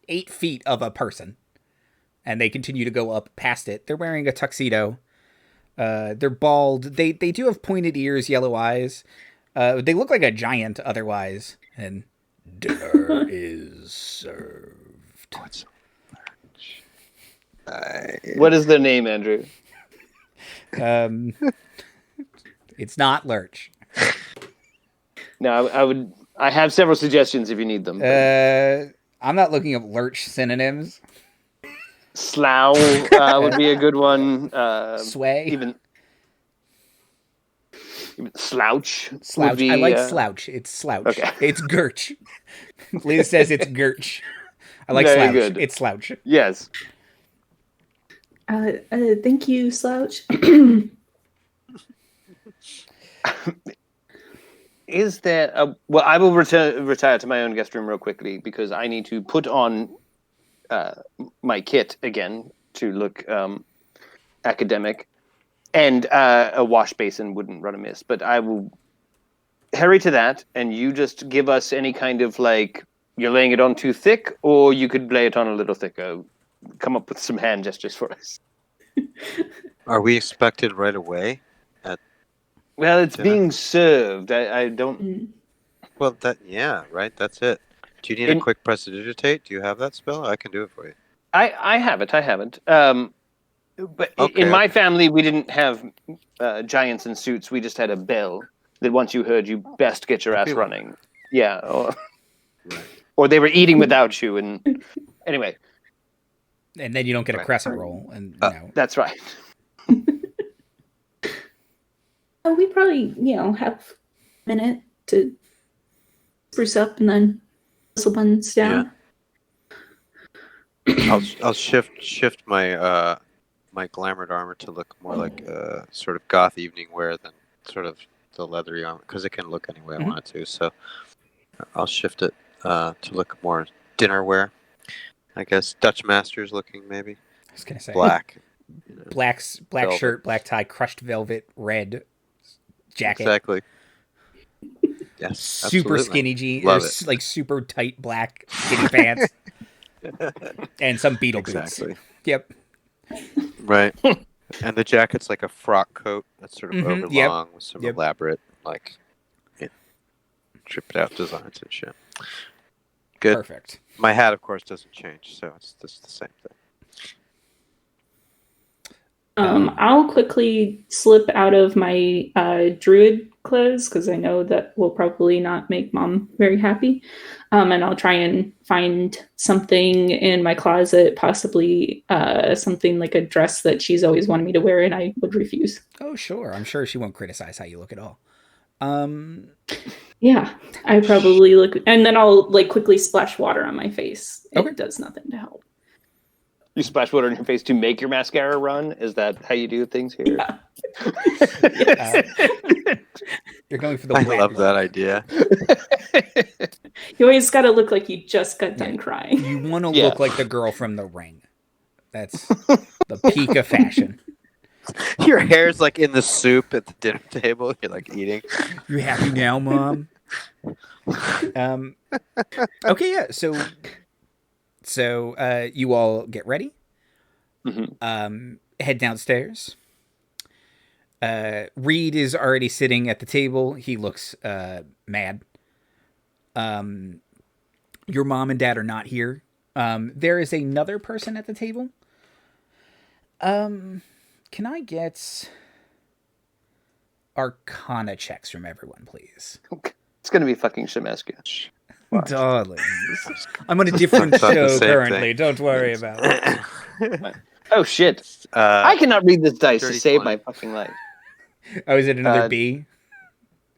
8 feet of a person, and they continue to go up past it. They're wearing a tuxedo. They're bald. They do have pointed ears, yellow eyes. They look like a giant otherwise. And dinner is served. What's What is their name, Andrew? It's not Lurch. No, I have several suggestions if you need them. I'm not looking up Lurch synonyms. Slough would be a good one. Sway. Even slouch. Slouch. Would be, I like slouch. It's slouch. Okay. It's Gurch. Liz says it's Gurch. I like Very slouch. good. It's slouch. Yes. Thank you, Slouch. Is there well, I will retire to my own guest room real quickly because I need to put on my kit again to look academic, and a wash basin wouldn't run amiss. But I will hurry to that, and you just give us any kind of like you're laying it on too thick, or you could lay it on a little thicker. Come up with some hand gestures for us. Are we expected right away? Well, it's Dinner? being served. I don't. Well, right. That's it. Do you need a quick prestidigitate? Do you have that spell? I can do it for you. I have it. I haven't. But in my family, we didn't have giants in suits. We just had a bell that once you heard, you best get your ass running. Yeah. Or they were eating without you. And anyway. And then you don't get a crescent roll. And That's right. We probably, have a minute to spruce up and then whistle buttons down. Yeah. I'll shift my my glamored armor to look more like sort of goth evening wear than sort of the leathery armor because it can look any way I want it to. So I'll shift it to look more dinner wear. I guess Dutch Masters looking maybe. I was gonna say black. Black velvet. shirt, black tie, crushed velvet, red jacket. Exactly. Yes. Super absolutely. skinny jeans. Love it. Like super tight black skinny pants. And some beetle boots. Exactly. Yep. Right. And the jacket's like a frock coat that's sort of overlong with some elaborate, like, tripped out designs and shit. Good. Perfect. My hat, of course, doesn't change, so it's just the same thing. I'll quickly slip out of my druid clothes because I know that will probably not make Mom very happy. And I'll try and find something in my closet, possibly something like a dress that she's always wanted me to wear and I would refuse. Oh, sure. I'm sure she won't criticize how you look at all. Yeah, I probably look, and then I'll like quickly splash water on my face. It does nothing to help. You splash water in your face to make your mascara run? Is that how you do things here? Yeah. You're going for the I wet love look. that idea. You always got to look like you just got done crying. You want to look like the girl from The Ring. That's the peak of fashion. Your hair's like in the soup at the dinner table. You're like eating. You happy now, Mom? Okay, yeah. So you all get ready. Head downstairs. Reed is already sitting at the table. He looks mad. Your mom and dad are not here. There is another person at the table. Can I get Arcana checks from everyone, please? It's going to be fucking Shemeska. Darling. I'm on a different Thought the show same currently. thing. Don't worry about it. Oh shit! Uh, I cannot read this dice to dirty save 20. my fucking life. Oh, is it another Uh, B?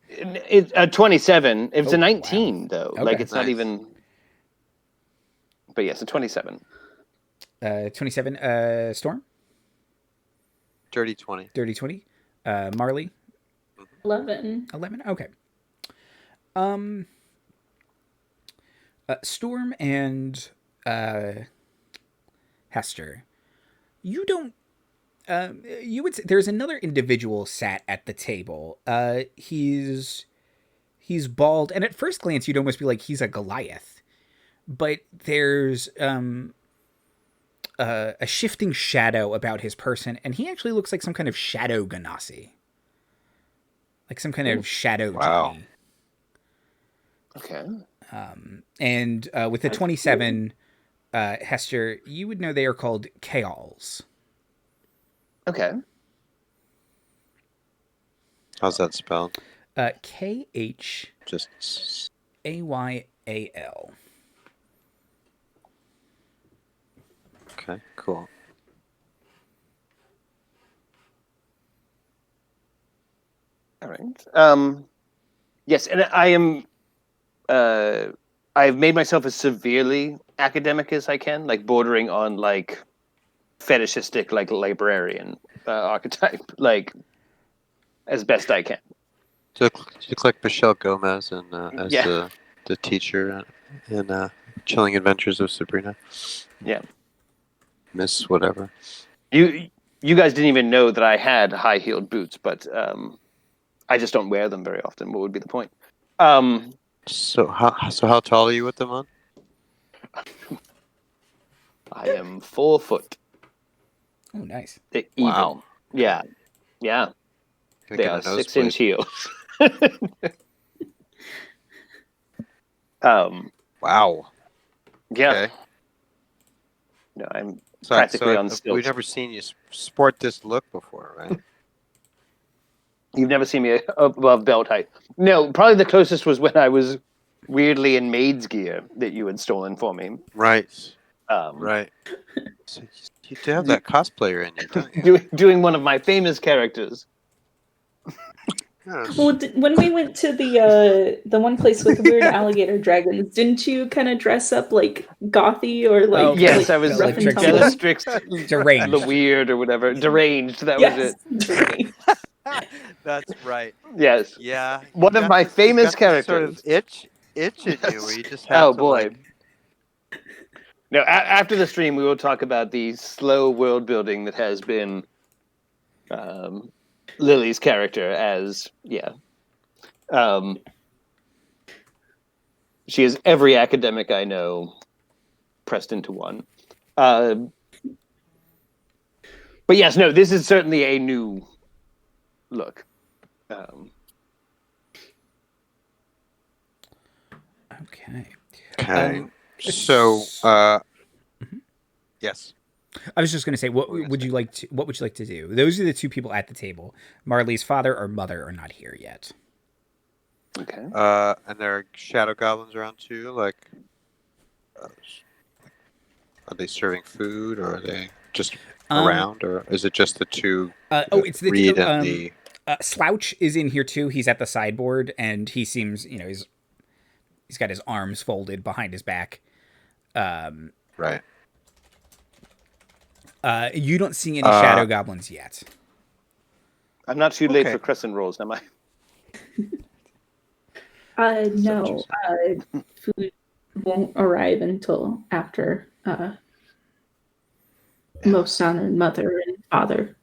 It's a 27. It's Oh, a wow. 19 though. Okay. Like it's not Nice. even. But yes, a 27. 27. Storm? dirty 20. Dirty 20. Marley? 11. 11. Okay. Storm and Hester, you don't. You would say there's another individual sat at the table. He's bald, and at first glance, you'd almost be like he's a Goliath, but there's a shifting shadow about his person, and he actually looks like some kind of shadow Ganassi, like some kind of shadow Wow. genie. Okay. And with the 27, Hester, you would know they are called Kayals. Okay. How's that spelled? K-H-A-Y-A-L. Just okay. Cool. All right. Yes, and I am. I've made myself as severely academic as I can, like bordering on like fetishistic, like librarian archetype, like as best I can. You look like Michelle Gomez and as Yeah. the teacher in Chilling Adventures of Sabrina. Yeah. Miss whatever. You guys didn't even know that I had high-heeled boots, but I just don't wear them very often. What would be the point? So how tall are you with them on? I am 4 foot. Oh, nice. Even. Wow. Yeah. Yeah. Gonna They get are a 6-inch nosebleed. heels. Wow. Yeah. Okay. No, I'm So practically on we've stilts. never seen you sport this look before, right? You've never seen me above belt height. No, probably the closest was when I was weirdly in maid's gear that you had stolen for me. Right. Um, Right. So you do have that cosplayer in you, don't you? doing one of my famous characters. Yes. Well, when we went to the one place with weird alligator dragons, didn't you kind of dress up like gothy or like Oh, Yes, like I was felt like rough and Trixie. tumble? Bellatrix Deranged. the weird or whatever. Deranged, that Yes. was it. That's right. Yes. Yeah. One you of got my this- you famous got this sort of characters. itch in you where you just have Oh to boy. like. Now, after the stream, we will talk about the slow world building that has been Lily's character as, yeah. She is every academic I know pressed into one. But yes, no, this is certainly a new look. Okay. Okay. So, yes. I was just going to say, what What were you would gonna you like to? What would you like to do? Those are the two people at the table. Marley's father or mother are not here yet. Okay. And there are shadow goblins around too. Like, are they serving food, or are they just around, or is it just the two? It's the Reed and the. Slouch is in here too. He's at the sideboard, and he seems, he's got his arms folded behind his back. Right. You don't see any shadow goblins yet. I'm not too late Okay. for crescent rolls, am I? No. Food won't arrive until after most honored mother and father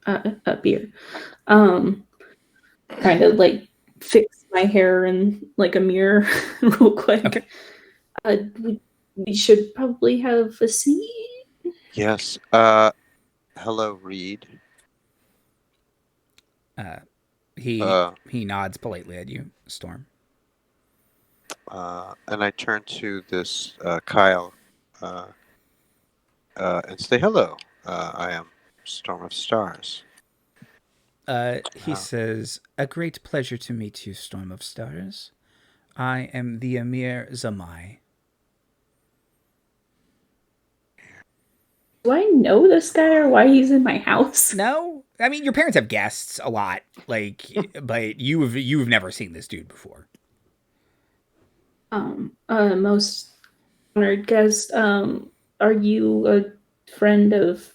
appear. Trying to like fix my hair in like a mirror real quick. Okay. We should probably have a seat. Yes. Hello, Reed. He nods politely at you, Storm. And I turn to this Kyle and say hello. I am Storm of Stars. He says, "A great pleasure to meet you, Storm of Stars. I am the Emir Zamai." Do I know this guy or why he's in my house? No, I mean your parents have guests a lot, like, but you've never seen this dude before. Most honored guest, are you a friend of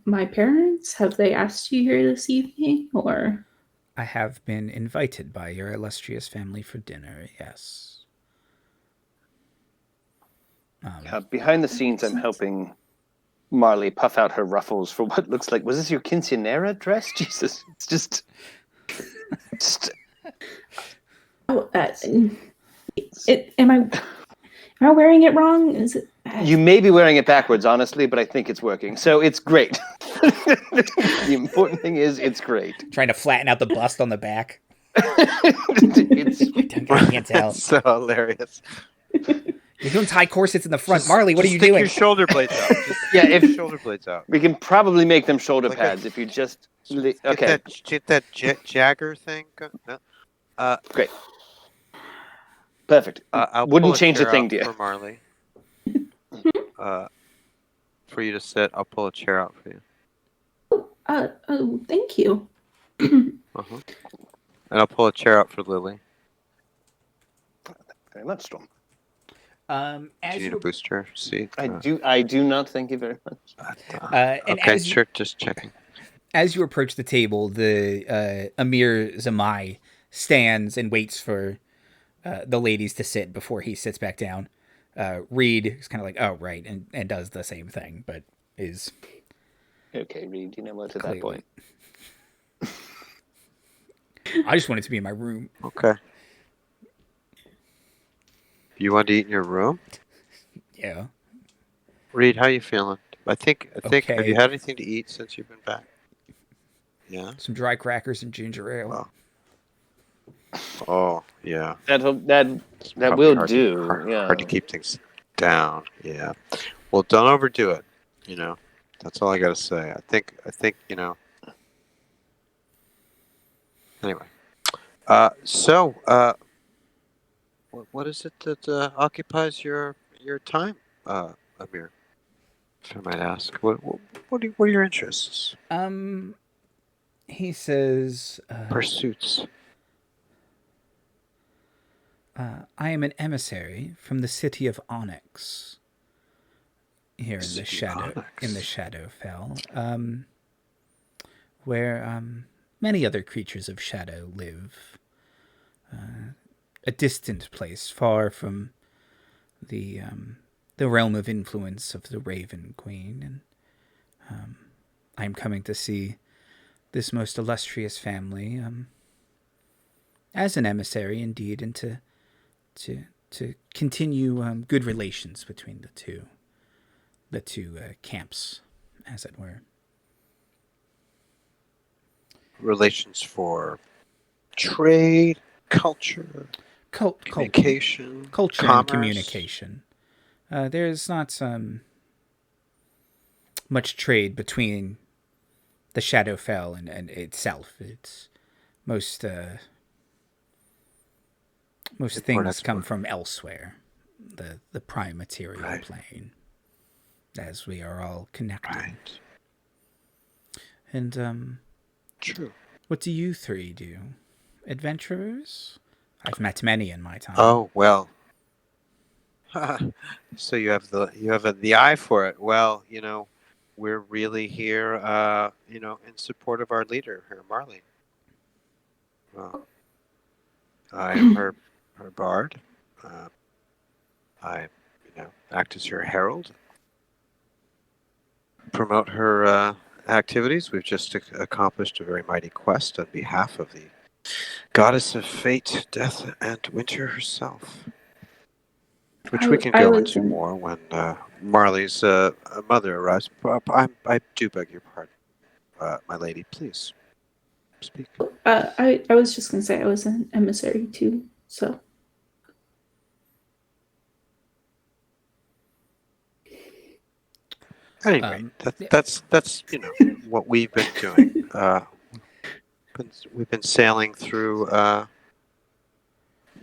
my parents? Have they asked you here this evening, or? I have been invited by your illustrious family for dinner. Yes. Behind the scenes, I'm helping Marley puff out her ruffles for what looks like. Was this your quinceanera dress? Jesus, it's just. Oh, am I wearing it wrong? Is it? You may be wearing it backwards, honestly, but I think it's working. So it's great. The important thing is it's great. Trying to flatten out the bust on the back. It's I can't tell. That's so hilarious. You're doing tie corsets in the front. Marley, what are you stick doing? Your shoulder blades out. Just Yeah, stick if- your shoulder blades out. we can probably make them shoulder Like pads if you just. Get Okay, that Jagger thing. No. great. Perfect. I'll Wouldn't pull a change a chair thing, out dear. for Marley. For you to sit, I'll pull a chair out for you. Oh, thank you. Uh-huh. And I'll pull a chair out for Lily. Very much, Storm. Do As you need a you, booster seat? I do not thank you very much. and okay, as sure. Just checking. as you approach the table, the Amir Zamai stands and waits for the ladies to sit before he sits back down. Reed is kind of like, oh, right, and does the same thing, but is Okay, Reed, you know what at clearly. that point. I just wanted to be in my room. Okay. You want to eat in your room? Yeah. Reed, how you feeling? I think. Okay. Have you had anything to eat since you've been back? Yeah. Some dry crackers and ginger ale. Wow. Oh, yeah. That Probably will hard do. To, hard to keep things down. Yeah. Well, don't overdo it. You know, that's all I got to say. I think. Anyway. What is it that occupies your time, Amir? If I might ask, what are your interests? He says, Pursuits. I am an emissary from the city of Onyx. Here in the Shadowfell, where many other creatures of shadow live. A distant place, far from the realm of influence of the Raven Queen, and I am coming to see this most illustrious family as an emissary, indeed, and to continue good relations between the two camps, as it were. Relations for trade, culture, communication, culture commerce. And communication. There's not much trade between the Shadowfell and itself. It's most things come from elsewhere, the prime material plane, as we are all connected. Right. And true. What do you three do? Adventurers? I've met many in my time. Oh well. So you have the eye for it. Well, we're really here, in support of our leader, her Marley. I am her bard. I, act as her herald. Promote her activities. We've just accomplished a very mighty quest on behalf of the goddess of fate, death, and winter herself. Which we can go into more when Marley's mother arrives. I do beg your pardon, my lady. Please speak. I was just gonna say I was an emissary too. So. Anyway, that's what we've been doing. We've been sailing through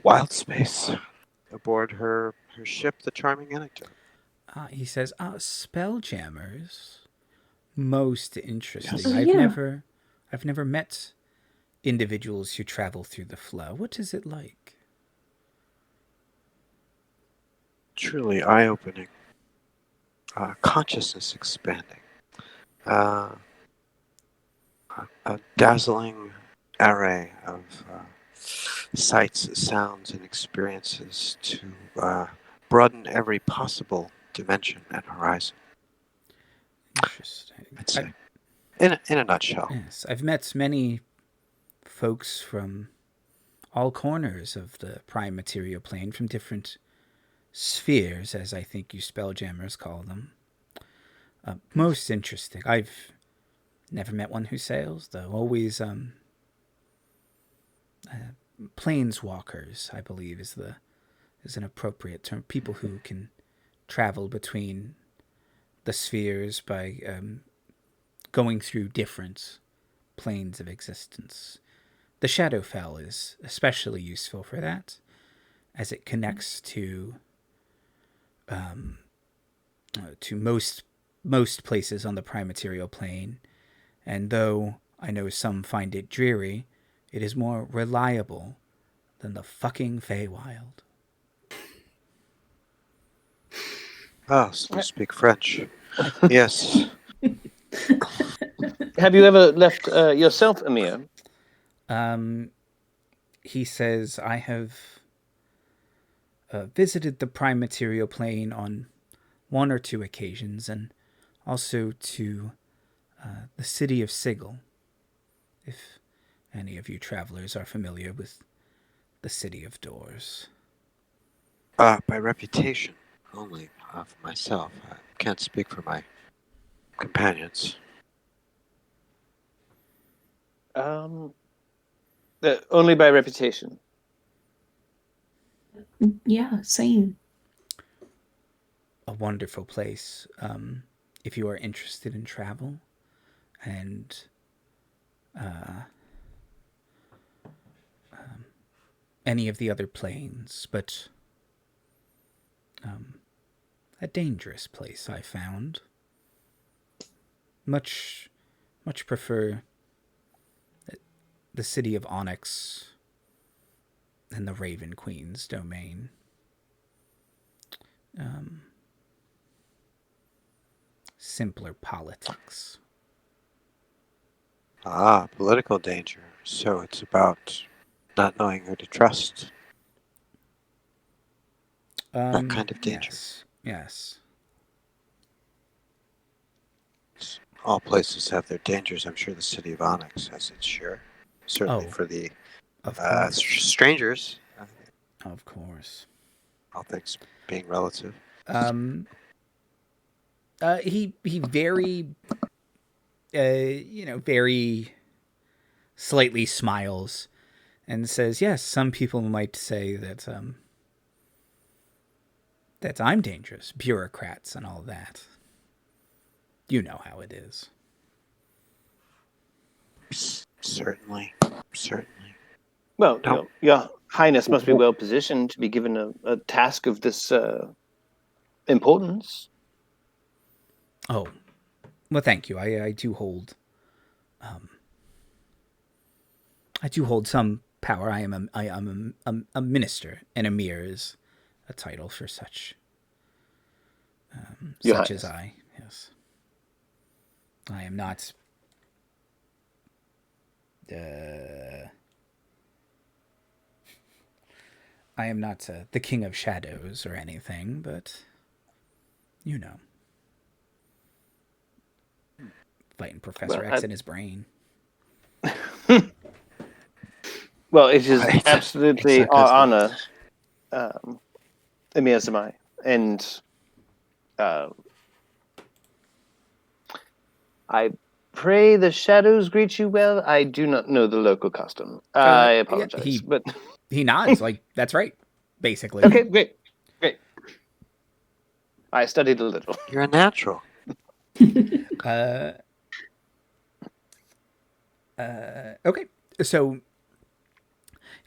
wild space aboard her ship, the Charming Anecdote. He says, Spelljammers. Most interesting. Yes. I've never met individuals who travel through the flow. What is it like? Truly eye-opening. Consciousness expanding. A dazzling array of sights, sounds, and experiences to broaden every possible dimension and horizon. Interesting. I'd say, in a nutshell. Yes, I've met many folks from all corners of the prime material plane, from different spheres, as I think you spelljammers call them. Most interesting. I've never met one who sails, though. Always planeswalkers, I believe, is an appropriate term. People who can travel between the spheres by going through different planes of existence. The Shadowfell is especially useful for that, as it connects to most places on the prime material plane, and though I know some find it dreary, it is more reliable than the fucking Feywild. So you speak French. Yes. Have you ever left yourself, Amir? He says, I have visited the prime material plane on one or two occasions, and also to the city of Sigil, if any of you travelers are familiar with the City of Doors. By reputation only, for myself. I can't speak for my companions. Only by reputation. Yeah, same. A wonderful place. If you are interested in travel and any of the other planes, but a dangerous place, I found. Much prefer the city of Onyx and the Raven Queen's domain. Simpler politics. Political danger. So it's about not knowing who to trust. That kind of danger. Yes. All places have their dangers. I'm sure the city of Onyx has its share. Certainly for the strangers. Of course. All things being relative. He very, very slightly smiles and says, yes, some people might say that I'm dangerous. Bureaucrats and all that. You know how it is. Certainly. Well, your Highness must be well positioned to be given a task of this importance. Oh, well, thank you. I do hold, some power. I am a minister, and Emir is a title for such as I. Yes, I am not. I am not the King of Shadows or anything, but you know. Fighting Professor X in his brain. Well, it is absolutely our honor, Emir Zamai, and I pray the shadows greet you well. I do not know the local custom. I apologize, but he nods like that's right, basically. Okay, great. I studied a little. You're a natural. Okay, so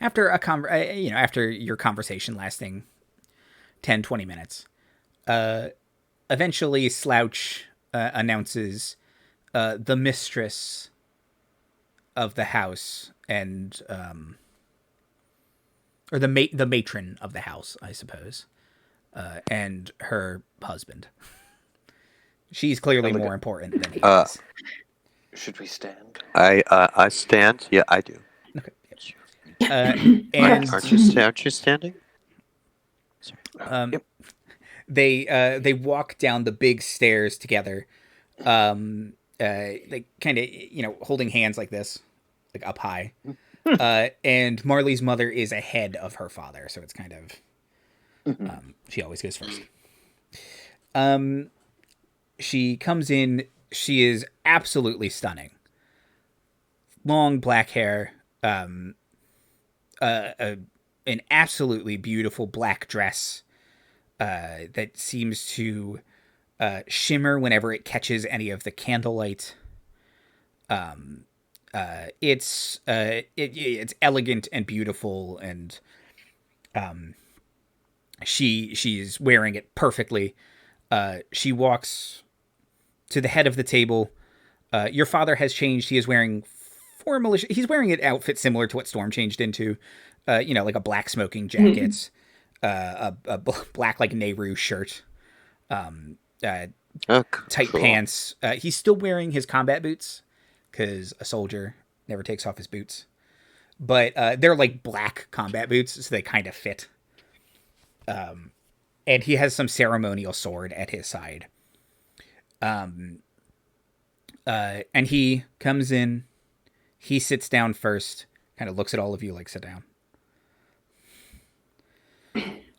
after after your conversation lasting 10-20 minutes, eventually Slouch announces the mistress of the house and or the matron of the house, I suppose, and her husband. She's clearly more important than he is. Should we stand? I stand. Yeah, I do. Okay. And Aren't you standing? Sorry. Yep. they walk down the big stairs together. They kind of, holding hands like this, like up high. And Marley's mother is ahead of her father, so it's kind of she always goes first. She comes in. She is absolutely stunning. Long black hair, an absolutely beautiful black dress that seems to shimmer whenever it catches any of the candlelight. It's elegant and beautiful, and she's wearing it perfectly. She walks to the head of the table. Your father has changed. He is wearing he's wearing an outfit similar to what Storm changed into, like a black smoking jacket, a black like Nehru shirt, tight pants. He's still wearing his combat boots because a soldier never takes off his boots, but they're like black combat boots, so they kind of fit. And he has some ceremonial sword at his side. And he comes in. He sits down first, kind of looks at all of you like, sit down.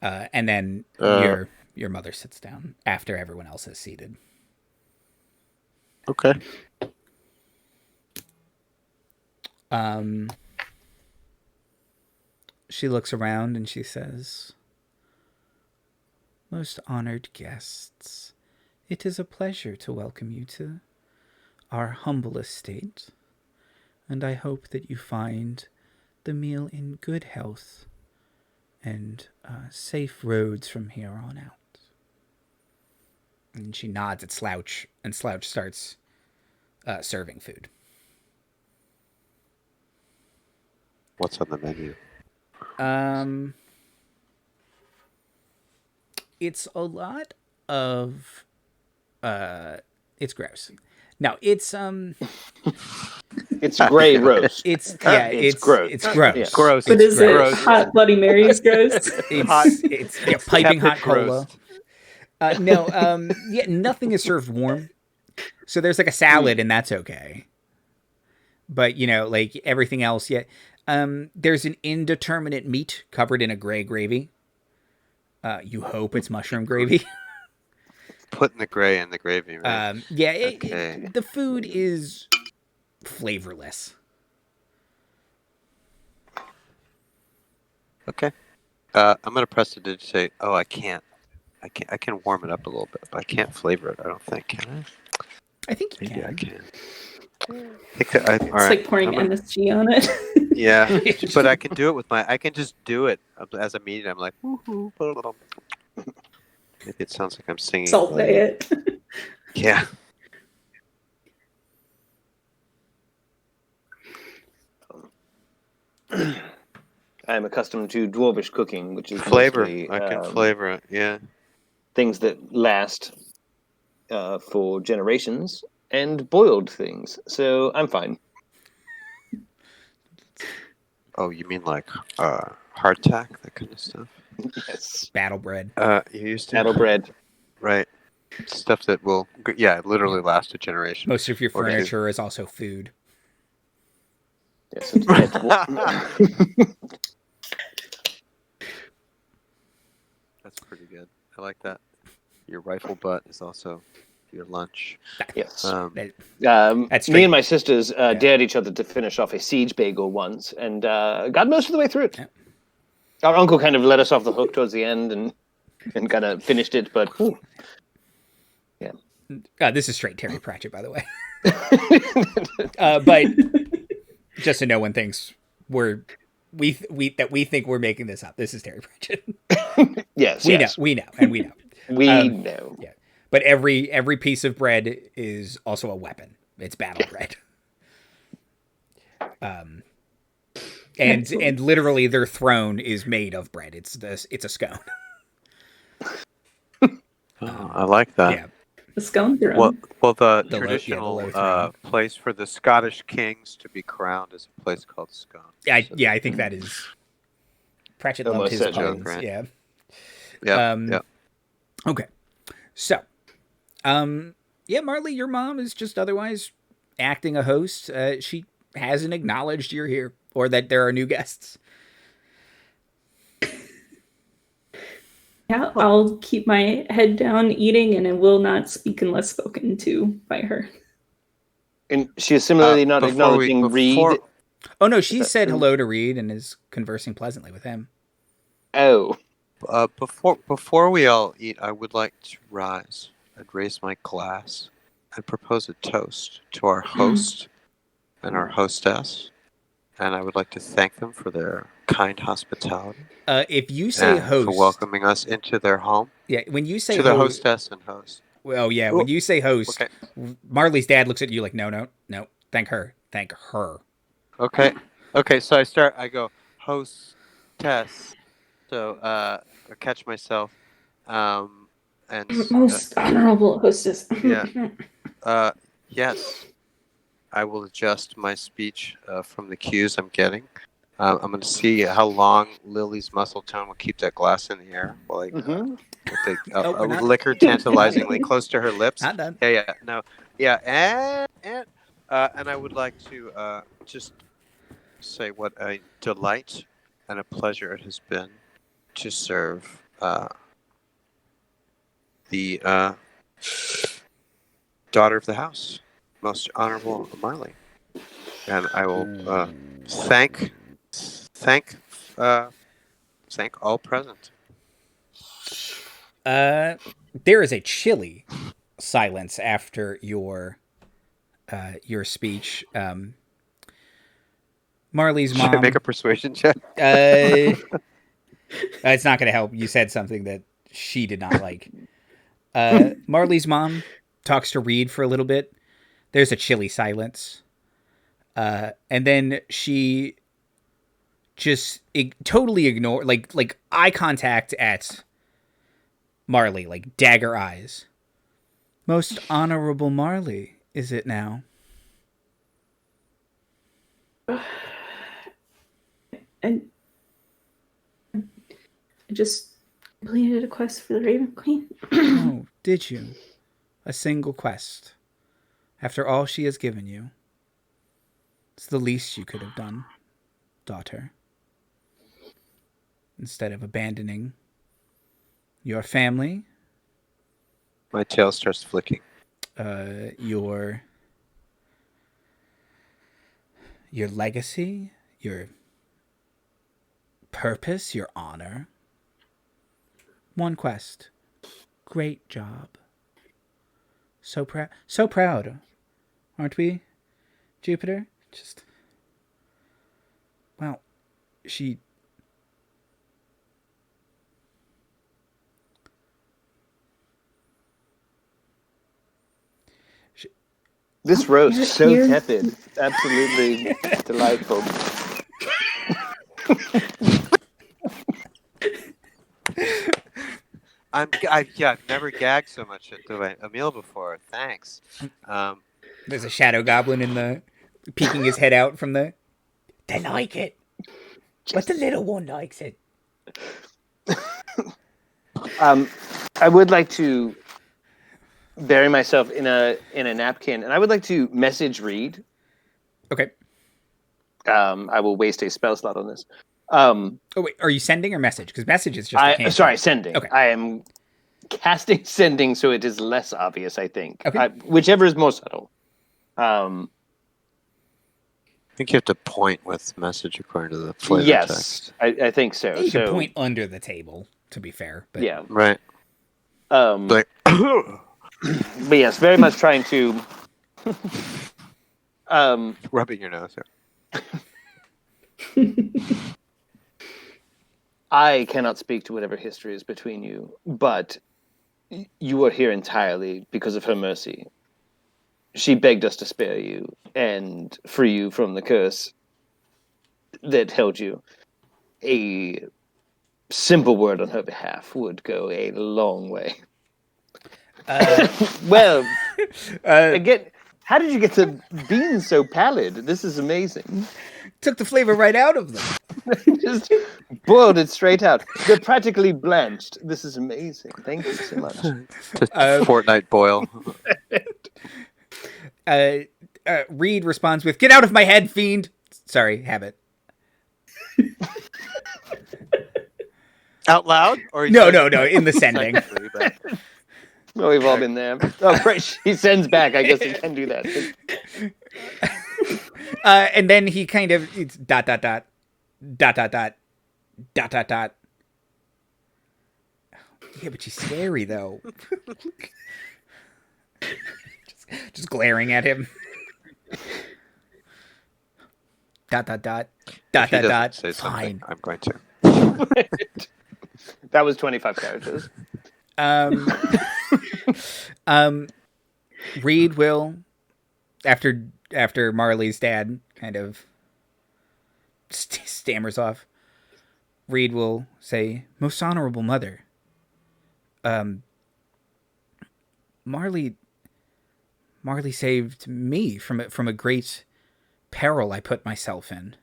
And then your mother sits down after everyone else is seated. Okay. She looks around and she says, "Most honored guests, it is a pleasure to welcome you to our humble estate, and I hope that you find the meal in good health and safe roads from here on out." And she nods at Slouch, and Slouch starts serving food. What's on the menu? It's a lot of it's gross. No, it's It's gray roast. it's gross. It's gross. Yeah. Gross. But is it gross. hot Bloody Mary's gross? It's piping hot Tepid cola. No, nothing is served warm. So there's like a salad, and that's okay. But like everything else, there's an indeterminate meat covered in a gray gravy. You hope it's mushroom gravy. Putting the gray in the gravy, right? Okay. The food is flavorless. Okay. I'm gonna press the digit. Say, "Oh, I can't. I can warm it up a little bit, but I can't flavor it. I don't think. Can I? I think you Maybe can. I can. It's like pouring MSG on it. Yeah, but I can do it with I can just do it as I'm eating. I'm like, woohoo. Maybe it sounds like I'm singing. Salt diet. Yeah. I'm accustomed to dwarvish cooking, which is Flavor. mostly, I can flavor it. Yeah. things that last for generations and boiled things. So I'm fine. Oh, you mean like hardtack, that kind of stuff? Yes. Battle bread. You used to Cattle bread. right? Stuff that will, literally last a generation. Most of your Or two. furniture is also food. Yes, it's That's pretty good. I like that. Your rifle butt is also your lunch. yes. That's Me and my sisters dared each other to finish off a siege bagel once, and got most of the way through it. Yeah. Our uncle kind of let us off the hook towards the end and kind of finished it, but this is straight Terry Pratchett, by the way. But just to know when things we think we're making this up. This is Terry Pratchett. yes, We yes. know. We know. We know. Yeah. But every piece of bread is also a weapon. It's battle bread. And Excellent. literally their throne is made of bread. It's a scone. I like that. Yeah. The scone throne. Well, the The traditional low throne. place for the Scottish kings to be crowned is a place called Scone. I think that is. Pratchett loved Almost his said puns. right? Yeah. Yeah. Okay. So, yeah, Marley, your mom is just otherwise acting a host. She hasn't acknowledged you're here or that there are new guests. Yeah, I'll keep my head down eating, and I will not speak unless spoken to by her. And she is similarly not acknowledging Reed. Oh no, she that said true? hello to Reed and is conversing pleasantly with him. Oh. Before we all eat, I would like to rise and raise my glass and propose a toast to our host and our hostess, and I would like to thank them for their kind hospitality. If you say and host, for welcoming us into their home. Yeah, when you say to the hostess and host. Well, yeah, when you say host, Okay. Marley's dad looks at you like, no, thank her. Okay. So I go hostess. So I catch myself, and Most honorable hostess. yeah. Yes, I will adjust my speech from the cues I'm getting. I'm going to see how long Lily's muscle tone will keep that glass in the air while I with the liquor tantalizingly close to her lips. Not done. And I would like to just say what a delight and a pleasure it has been to serve the daughter of the house, most honorable Marley, and I will thank all present. There is a chilly silence after your speech. Marley's mom. Should I make a persuasion check? It's not going to help. You said something that she did not like. Marley's mom talks to Reed for a little bit. There's a chilly silence. And then she just totally ignore like eye contact at Marley, like dagger eyes. Most honorable Marley, is it now? And I just completed a quest for the Raven Queen. Oh, did you? A single quest. After all she has given you. It's the least you could have done, daughter. Instead of abandoning your family. My tail starts flicking. Your legacy, your purpose, your honor. One quest. Great job. So proud, aren't we, Jupiter? Just, well, she... This roast is so tepid. Absolutely delightful. I've never gagged so much at a meal before. Thanks. There's a shadow goblin in the peeking his head out from the. They like it, but the little one likes it. I would like to bury myself in a napkin, and I would like to message Reed. Okay. I will waste a spell slot on this. Oh wait, are you sending or message? Because message is just. Sending. Okay. I am casting sending, so it is less obvious. I think. Okay. Whichever is more subtle. I think you have to point with message according to the flavor text. I think so. You can point under the table, to be fair. But... Yeah. Right. But yes, very much trying to. Rubbing your nose here. I cannot speak to whatever history is between you, but you are here entirely because of her mercy. She begged us to spare you and free you from the curse that held you. A simple word on her behalf would go a long way. Well, again, how did you get the beans so pallid? This is amazing. Took the flavor right out of them. Just boiled it straight out. They're practically blanched. This is amazing. Thank you so much. Fortnite boil. Reed responds with, "Get out of my head, fiend!" Sorry, habit. Out loud? Or No, in the sending. Well, we've all been there. Oh, right. He sends back. I guess he can do that. And then he kind of, it's ... Yeah, but she's scary, though. just glaring at him. ... Say Fine. I'm going to. That was 25 characters. Reed will, after Marley's dad kind of stammers off, Reed will say, "Most honorable mother, Marley saved me from a great peril I put myself in.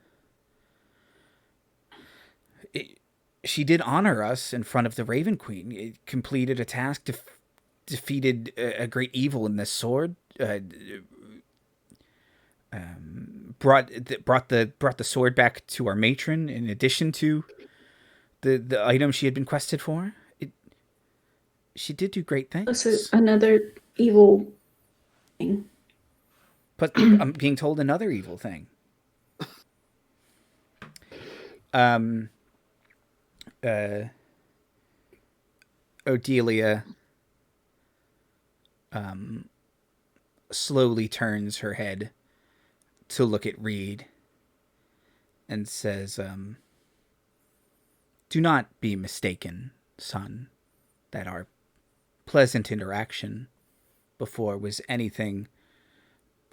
She did honor us in front of the Raven Queen. It completed a task, defeated a great evil in this sword. Brought the sword back to our matron in addition to the item she had been quested for. She did do great things. Also, another evil thing. But I'm being told another evil thing. Odelia slowly turns her head to look at Reed and says, "Do not be mistaken, son, that our pleasant interaction before was anything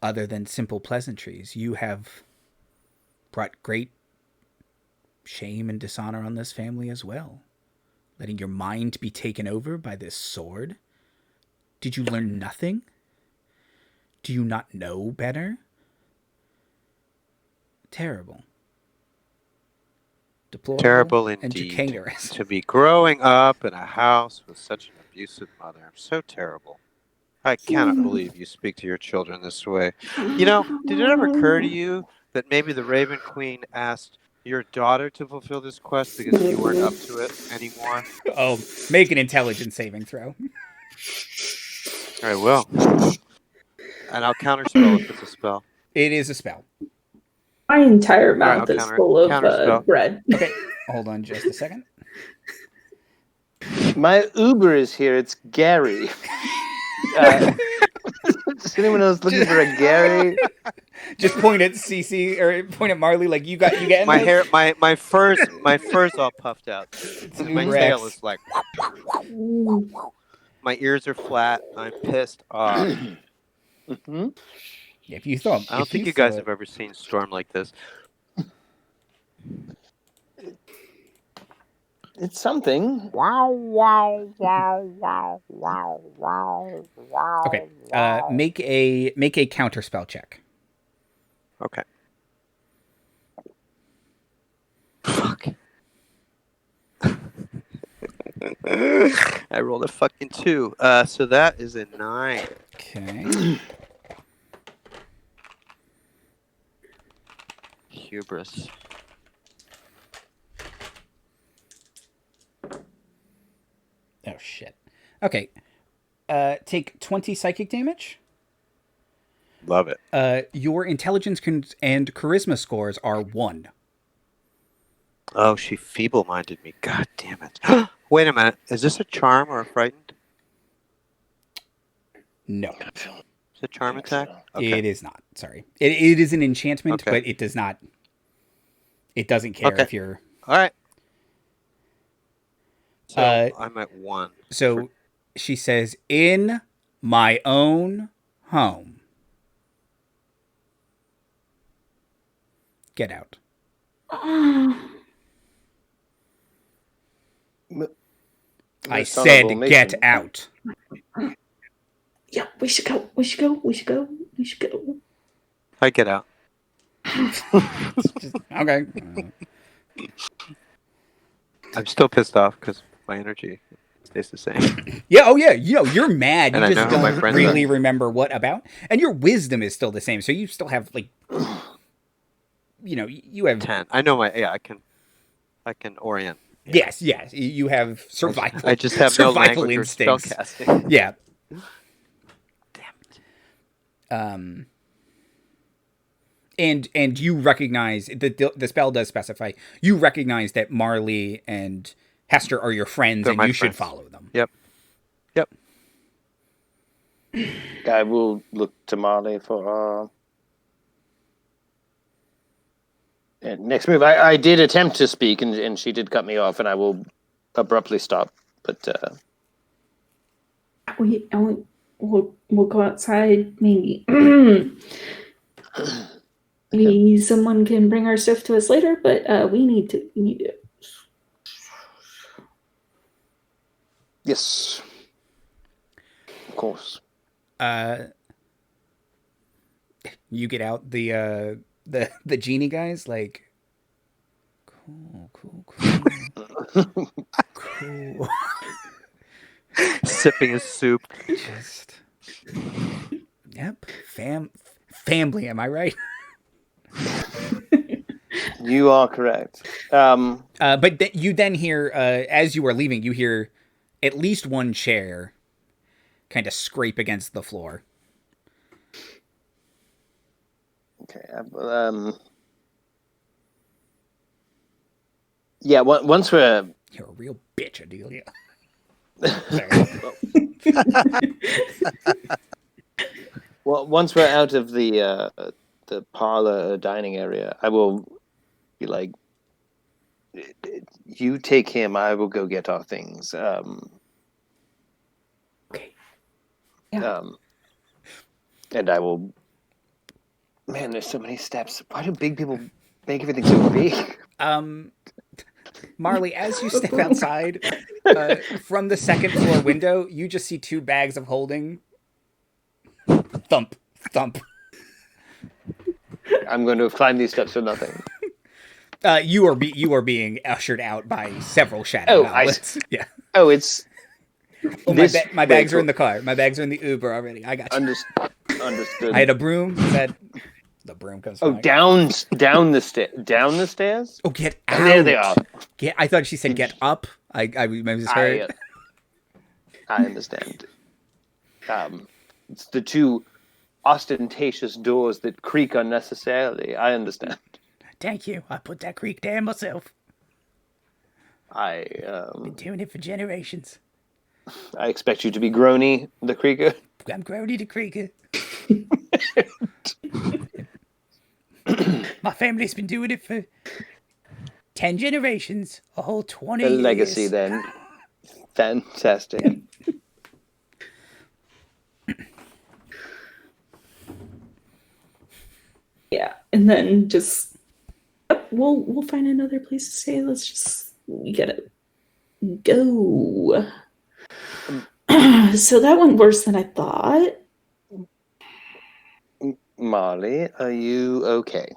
other than simple pleasantries. You have brought great shame and dishonor on this family as well. Letting your mind be taken over by this sword. Did you learn nothing? Do you not know better? Terrible. Deplorable. Terrible and indeed. chicanerous. To be growing up in a house with such an abusive mother. So terrible. I cannot believe you speak to your children this way. You know, did it ever occur to you that maybe the Raven Queen asked your daughter to fulfill this quest because you weren't up to it anymore? Oh, make an intelligence saving throw. I will. And I'll counterspell if it's a spell. It is a spell. My entire mouth I'll is full of counterspell. bread. Okay, hold on just a second. My Uber is here. It's Gary. Is anyone else looking for a Gary? Just point at CC or point at Marley like you getting My this? hair, my fur's all puffed out. My tail is like. My ears are flat. I'm pissed off. Mm-hmm. If you throw, I don't think you guys have ever seen Storm like this. It's something. Wow, wow, wow, wow, wow, wow, wow. Okay. Make a counterspell check. Okay. Fuck. I rolled a fucking 2. So that is a 9. Okay. Hubris. Oh shit. Okay. Take 20 psychic damage. Love it. Your intelligence and charisma scores are 1. Oh, she feeble-minded me. God damn it. Wait a minute. Is this a charm or a frightened? No. It's a charm attack? Okay. It is not. Sorry. It is an enchantment, but it does not. It doesn't care if you're. All right. So I'm at 1. So She says, "In my own home. Get out." I Most said, honorable "Get matron. out." Yeah, we should go. We should go. We should go. We should go. I get out. Okay. I'm still pissed off because my energy stays the same. Yeah. Oh, yeah. You're mad. You And I just know who my don't friends really are. remember what about. And your wisdom is still the same. So you still have like, you have 10. I know I can orient. Yeah. Yes. You have survival. I just have no survival language or instincts. spellcasting. Yeah. Damn it. And you recognize the spell does specify you recognize that Marley and Hester are your friends, They're and my you should friends. follow them. Yep. I will look to Marley for next move. I did attempt to speak, and she did cut me off, and I will abruptly stop. But We'll go outside. Maybe maybe someone can bring our stuff to us later. But we need to. yes, of course. You get out the genie guys like cool. Sipping his soup. Just yep, family. Am I right? You are correct. But you then hear as you are leaving, you hear at least one chair kind of scrape against the floor. Okay. Yeah. Once we're You're a real bitch, Adelia. well, once we're out of the parlor dining area, I will be like, "You take him. I will go get our things." Okay. Yeah. And I will. Man, there's so many steps. Why do big people make everything so big? Marley, as you step outside from the second floor window, you just see two bags of holding. Thump, thump. I'm going to have climbed these steps for nothing. You are being ushered out by several shadow goblins. Yeah. Oh, it's. Oh, my bags are in the car. My bags are in the Uber already. I got you. Understood. I had a broom. The broom comes. Oh, down the stairs. Oh, get out! Oh, there they are. I thought she said get up. I misheard. I understand. It's the two ostentatious doors that creak unnecessarily. I understand. Thank you. I put that creak there myself. Been doing it for generations. I expect you to be Groany the Creaker. I'm Groany the Creaker. My family's been doing it for 10 generations, a whole 20 years. The legacy, then. Fantastic. Yeah, and then just we'll find another place to stay. We gotta go. So that went worse than I thought. Marley, are you okay?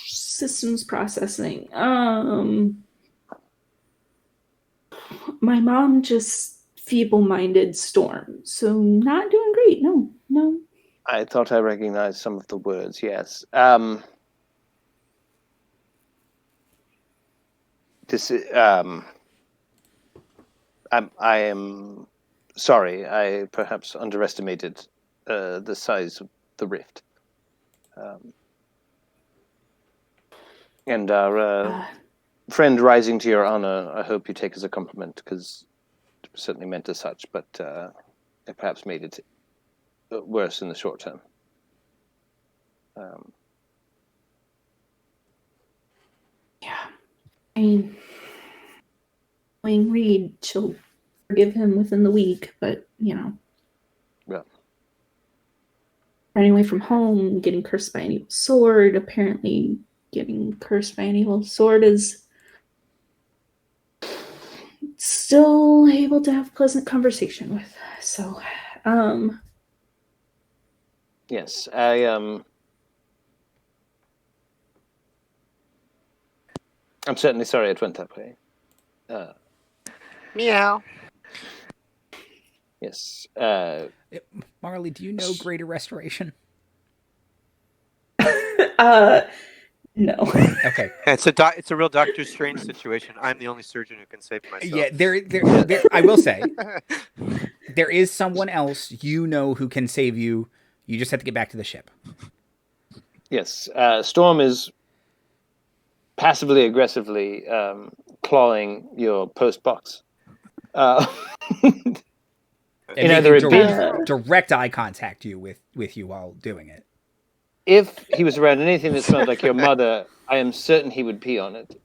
Systems processing. My mom just feeble-minded Storm, so not doing great. No. I thought I recognized some of the words. Yes. This is. I am sorry. I perhaps underestimated the size of the rift. And our friend rising to your honor, I hope you take as a compliment, because it was certainly meant as such, but it perhaps made it worse in the short term. I mean, Reed, she'll forgive him within the week, but, Yeah. running away from home, getting cursed by an evil sword, apparently getting cursed by an evil sword is still able to have pleasant conversation with. So, Yes, I'm certainly sorry it went that way. Meow. Yes. Marley, do you know Greater Restoration? no. Okay. It's a real Doctor Strange situation. I'm the only surgeon who can save myself. Yeah, there. I will say, there is someone else you know who can save you. You just have to get back to the ship. Yes. Storm is passively aggressively clawing your post box. And In either a making direct eye contact with you while doing it. If he was around anything that smelled like your mother, I am certain he would pee on it.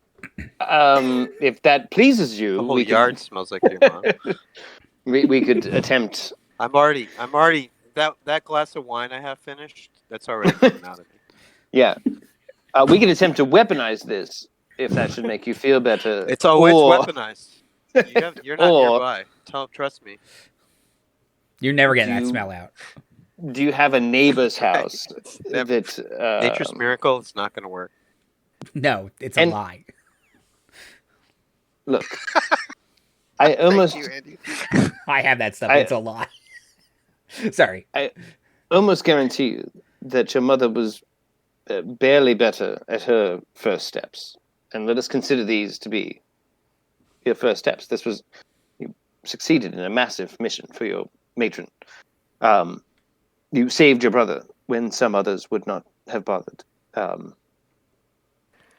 If that pleases you, the whole yard smells like your mom. we could attempt. I'm already that glass of wine I have finished. That's already coming out of me. Yeah, we could attempt to weaponize this if that should make you feel better. It's weaponized. You're not nearby. Trust me. You're never getting that smell out. Do you have a neighbor's house that Nature's miracle? It's not going to work. No, it's a lie. Look, I almost. Thank you, Andy. I have that stuff. It's a lie. Sorry. I almost guarantee you that your mother was barely better at her first steps, and let us consider these to be your first steps. You succeeded in a massive mission for your matron. You saved your brother when some others would not have bothered.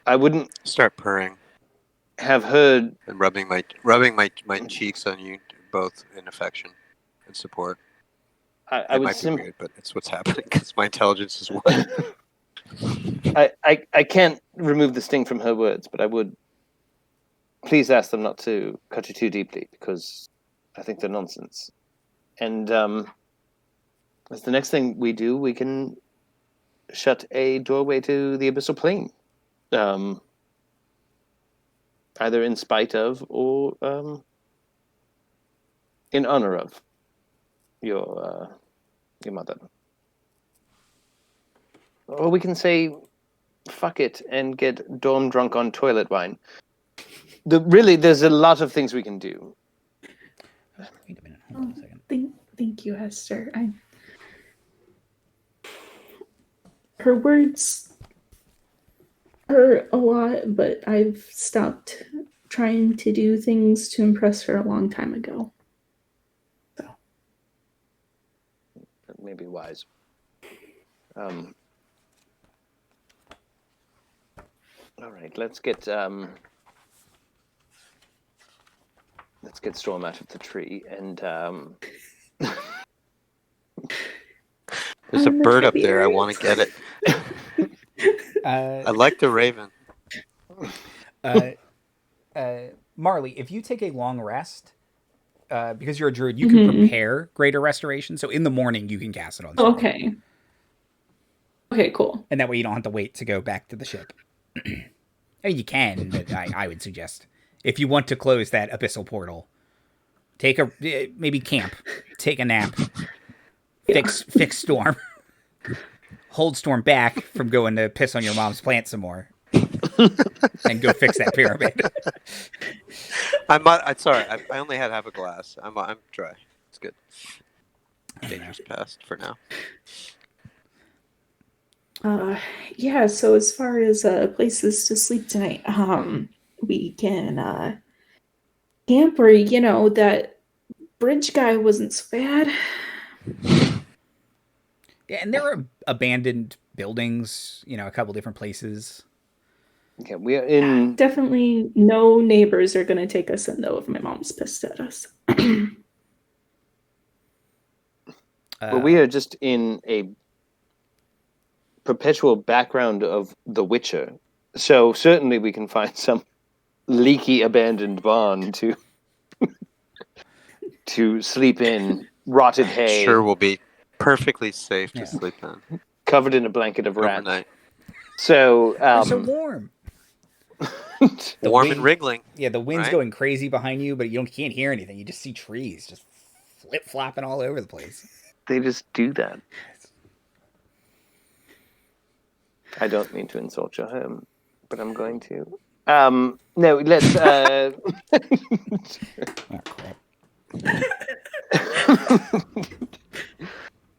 I wouldn't start purring. Have heard and rubbing my cheeks on you both in affection and support. I would might be weird, but it's what's happening because my intelligence is one. I can't remove the sting from her words, but I would please ask them not to cut you too deeply because I think they're nonsense. And as the next thing we do, we can shut a doorway to the abyssal plane, either in spite of or in honor of your mother. Or we can say, fuck it, and get dorm drunk on toilet wine. There's a lot of things we can do. Wait a minute. Hold on a second. Thank you, Hester. Her words hurt a lot, but I've stopped trying to do things to impress her a long time ago. So that may be wise. All right, let's get Storm out of the tree and there's a bird up there. I want to get it. I like the raven. Marley, if you take a long rest, because you're a druid, you can prepare Greater Restoration. So in the morning, you can cast it on. Okay. Okay, cool. And that way you don't have to wait to go back to the ship. I mean, you can, but I would suggest if you want to close that abyssal portal, maybe camp, take a nap, fix Storm, hold Storm back from going to piss on your mom's plant some more, and go fix that pyramid. I'm sorry. I only had half a glass. I'm dry. It's good. Dangerous past for now. Yeah, so as far as places to sleep tonight, we can camp where, that bridge guy wasn't so bad. Yeah, and there are abandoned buildings, a couple different places. Okay, we are in... Definitely no neighbors are going to take us in, though, if my mom's pissed at us. But we are just in a perpetual background of The Witcher, so certainly we can find some leaky abandoned barn to sleep in, rotted hay, Sure will be perfectly safe to Yeah. sleep in covered in a blanket of rats. overnight. So, They're so warm. The Warm wind- and wriggling. Yeah, the wind's right? going crazy behind you, but you can't hear anything. You just see trees just flip flopping all over the place. they just do that. I don't mean to insult your home, but I'm going to. No, let's. Oh crap!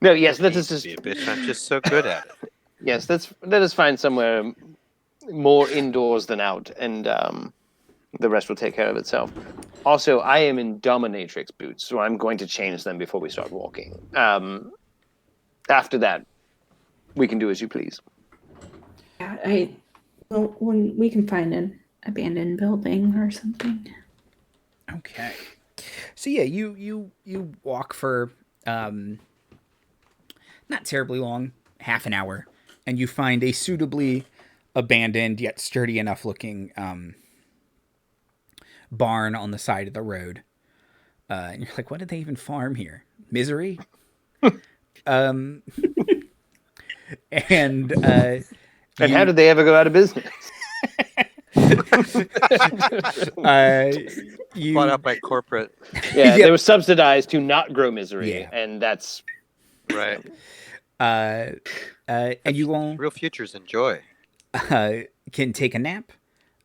No, yes, let Need us to just. be a bitch. I'm just so good at it. Yes, let us find somewhere more indoors than out, and the rest will take care of itself. Also, I am in dominatrix boots, so I'm going to change them before we start walking. After that, we can do as you please. Yeah, well, when we can find an abandoned building or something. Okay. So yeah, you walk for not terribly long, half an hour, and you find a suitably abandoned yet sturdy enough looking barn on the side of the road. And you're like, what did they even farm here? Misery? And And how did they ever go out of business? Bought out by corporate. Yeah, Yep. they were subsidized to not grow misery, Yeah. and that's Right. and you all Real futures enjoy. can take a nap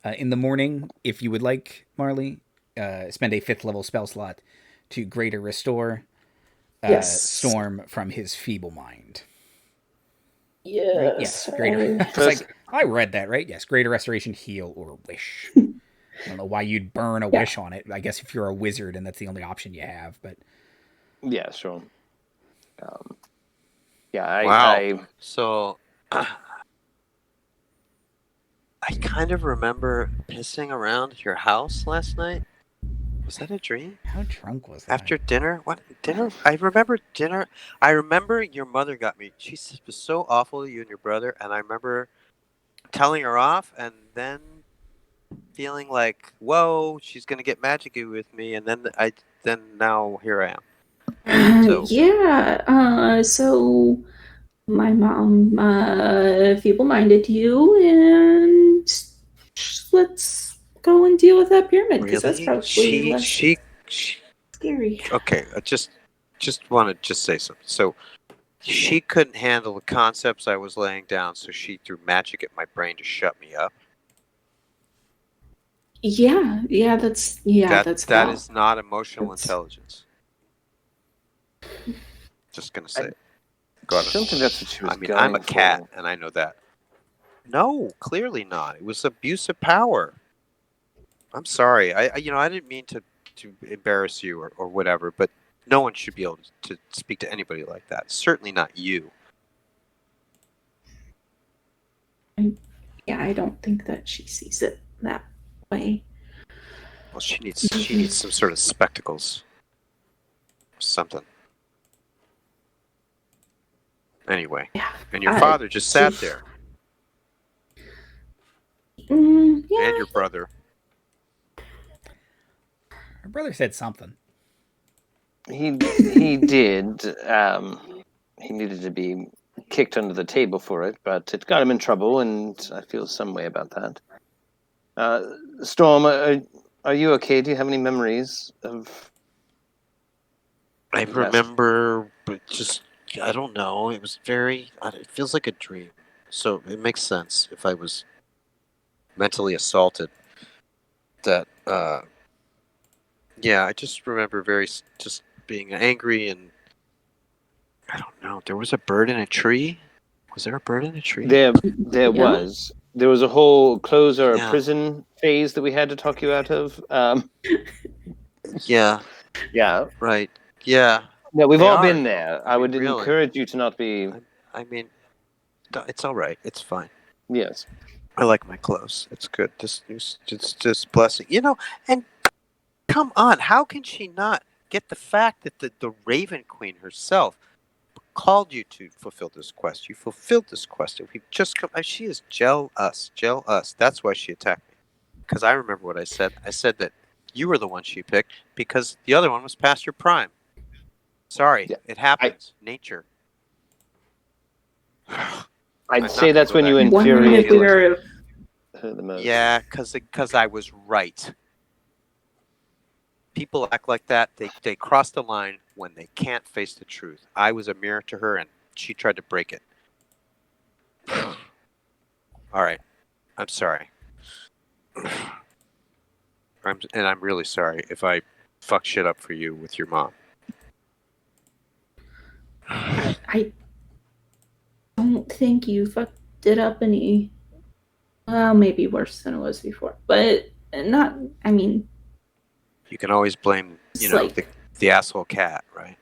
in the morning if you would like, Marley. Spend a 5th level spell slot to greater restore Yes. Storm from his feeble mind. Yes. Greater. It's like, I read that, right? Yes, greater restoration, heal, or wish. I don't know why you'd burn a wish on it. I guess if you're a wizard and that's the only option you have, but yeah, sure. Yeah, Wow. So I kind of remember pissing around at your house last night. Was that a dream? how drunk was that? After dinner? What dinner? I remember dinner. I remember your mother got me. She was so awful to you and your brother, and I remember telling her off, and then feeling like, whoa, she's gonna get magicy with me, and then now here I am. So- Yeah. So my mom feeble-minded you, and let's go and deal with that pyramid because that's Really? probably less She scary. Okay, I just want to say something. So she couldn't handle the concepts I was laying down, so she threw magic at my brain to shut me up. Yeah. That's That how. is not emotional That's- intelligence. Just gonna say. I don't think that's what she was I mean, going I'm a cat, for. and I know that. No, clearly not. It was abuse of power. I'm sorry. I didn't mean to embarrass you or whatever, but no one should be able to speak to anybody like that. Certainly not you. Yeah, I don't think that she sees it that way. Well, she needs some sort of spectacles. Something. Anyway. Yeah. And your father just sat there. Yeah. And your brother. Her brother said something. He did. He needed to be kicked under the table for it, but it got him in trouble, and I feel some way about that. Storm, are you okay? Do you have any memories of? I remember, but just I don't know. It was it feels like a dream, so it makes sense if I was mentally assaulted. That yeah, I just remember just being angry, and I don't know. There was a bird in a tree. Was there a bird in a tree? There was. There was a whole closer Yeah. prison phase that we had to talk you out of. Yeah. Yeah. Right. Yeah. No, we've They all are, been though. there. I I mean, would really. encourage you to not be. I mean, it's all right. It's fine. Yes. I like my clothes. It's good. It's just blessing. And come on, how can she not get the fact that the Raven Queen herself called you to fulfill this quest? You fulfilled this quest. We've just come. She is jealous. That's why she attacked me. because I remember what I said. I said that you were the one she picked because the other one was past your prime. Sorry, Yeah, it happens. Nature. I'd I'm say not gonna that's go when back you and Wondering if infuriate we were. her the most. Yeah, because I was right. People act like that. They cross the line when they can't face the truth. I was a mirror to her, and she tried to break it. All right, I'm sorry. I'm really sorry if I fucked shit up for you with your mom. I don't think you fucked it up any. Well, maybe worse than it was before, but not. I mean, You can always blame, it's like the asshole cat, right?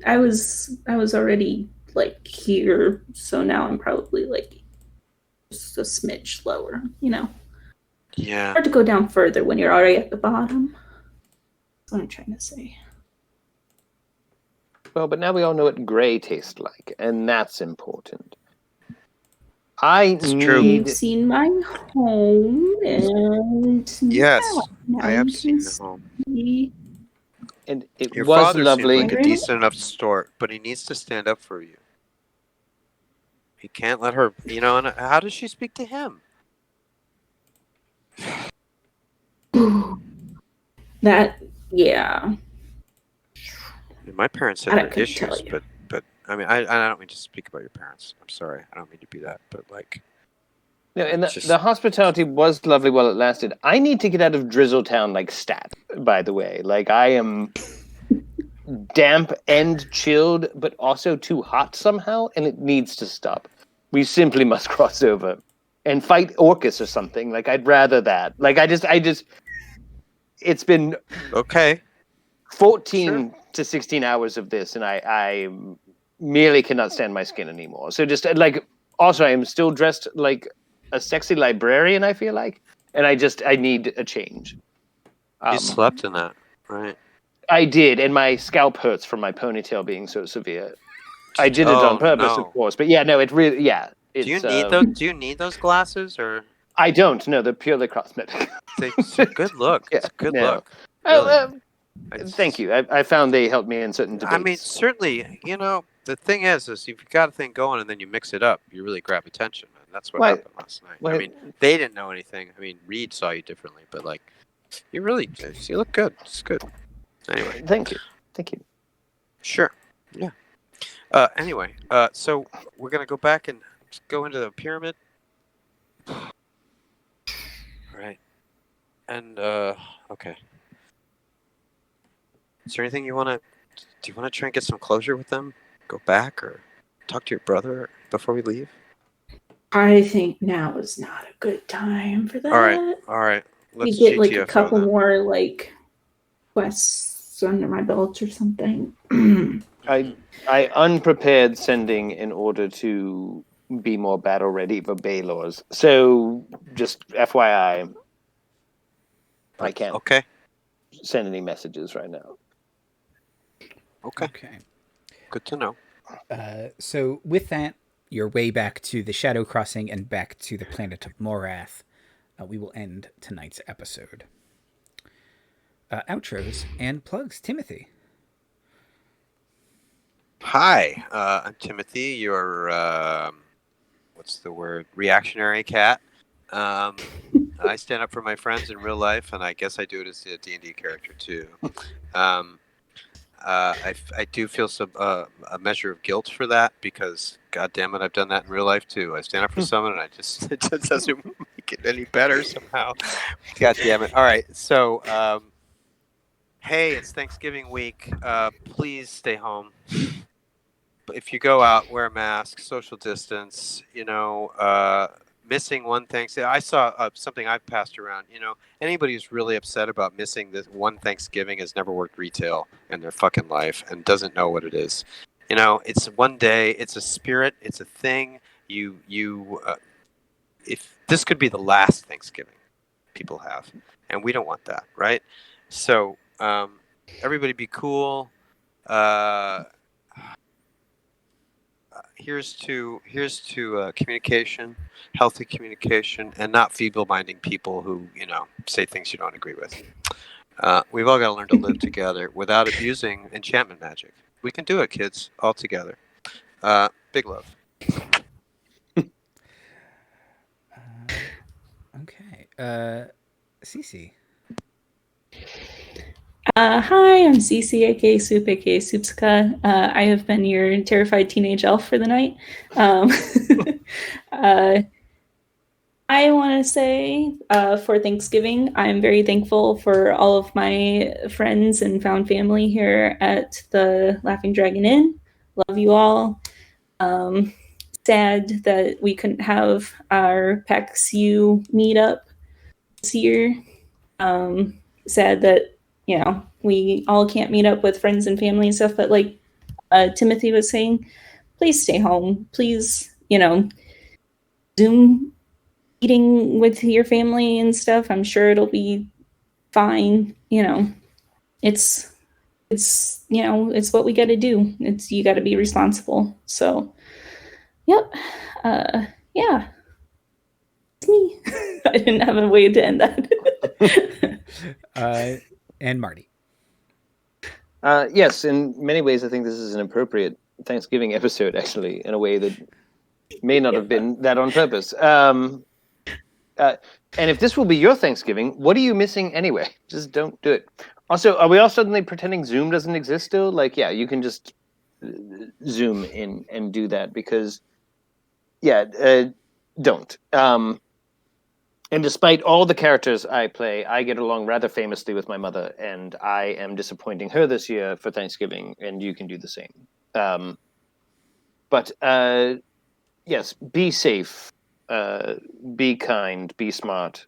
I was already like here, so now I'm probably like just a smidge lower. Yeah. Hard to go down further when you're already at the bottom. That's what I'm trying to say. Well, but now we all know what gray tastes like, and that's important. I It's true. You've need. seen my home, and Yes, now I you have can seen the home. see. And it Your was father seems lovely. like a decent enough sport, but he needs to stand up for you. He can't let her, and how does she speak to him? That, yeah. My parents had I their couldn't tell issues, you. but I mean, I don't mean to speak about your parents. I'm sorry, I don't mean to be that, but like, No, and just the hospitality was lovely while it lasted. I need to get out of Drizzletown like stat, by the way. Like, I am damp and chilled, but also too hot somehow, and it needs to stop. We simply must cross over and fight Orcus or something. Like, I'd rather that. Like, I just, it's been okay. 14 to 16 hours of this, and I merely cannot stand my skin anymore. So just like, also, I am still dressed like a sexy librarian, I feel like, and I need a change. You slept in that, right? I did, and my scalp hurts from my ponytail being so severe. I did it Oh, on purpose, of no. course, but yeah, no, it really, yeah. Do you need those? Do you need those glasses, or I don't. No, they're purely cosmetic. it's a good look? Yeah, It's a good no. look. Really. Thank you. I found they helped me in certain debates. I mean, certainly, the thing is if you've got a thing going and then you mix it up, you really grab attention. And that's what happened last night. I mean, they didn't know anything. I mean, Reed saw you differently, but like, you look good. It's good. Anyway. Thank you. Thank you. Sure. Yeah. Anyway, so we're going to go back and go into the pyramid. Right. And, okay. Is there anything do you want to try and get some closure with them? Go back or talk to your brother before we leave? I think now is not a good time for that. All right. We Let's get like GTFO a couple then. more like quests under my belt or something. I unprepared sending in order to be more battle ready for Baylor's. So just FYI, I can't send any messages right now. Okay. Good to know. So with that, your way back to the Shadow Crossing and back to the planet of Morath, we will end tonight's episode. Outros and plugs. Timothy. Hi, I'm Timothy, your, what's the word, reactionary cat. I stand up for my friends in real life, and I guess I do it as a D&D character, too. I do feel a measure of guilt for that, because, God damn it, I've done that in real life, too. I stand up for someone, and it just doesn't make it any better somehow. God damn it. All right, so, hey, it's Thanksgiving week. Please stay home. If you go out, wear a mask, social distance, missing one Thanksgiving. I saw something I've passed around, anybody who's really upset about missing this one Thanksgiving has never worked retail in their fucking life and doesn't know what it is. It's one day, it's a spirit, it's a thing. If this could be the last Thanksgiving people have, and we don't want that, right? So, everybody be cool. here's to communication, healthy communication, and not feeble-minded people who say things you don't agree with. We've all got to learn to live together without abusing enchantment magic. We can do it, kids, all together. Big love. Okay. Cece. Hi, I'm Cece, aka Soup, aka Soupska. I have been your terrified teenage elf for the night. I want to say for Thanksgiving, I'm very thankful for all of my friends and found family here at the Laughing Dragon Inn. Love you all. Sad that we couldn't have our PAX U meetup this year. Sad that we all can't meet up with friends and family and stuff, but like Timothy was saying, please stay home. Please, Zoom eating with your family and stuff. I'm sure it'll be fine. It's it's what we got to do. You got to be responsible. So, yep. Yeah. It's me. I didn't have a way to end that. And Marty. Yes, in many ways, I think this is an appropriate Thanksgiving episode, actually, in a way that may not have been that on purpose. And if this will be your Thanksgiving, what are you missing anyway? Just don't do it. Also, are we all suddenly pretending Zoom doesn't exist still? Like, yeah, you can just Zoom in and do that because, don't. And despite all the characters I play, I get along rather famously with my mother, and I am disappointing her this year for Thanksgiving, and you can do the same. But yes, be safe, be kind, be smart.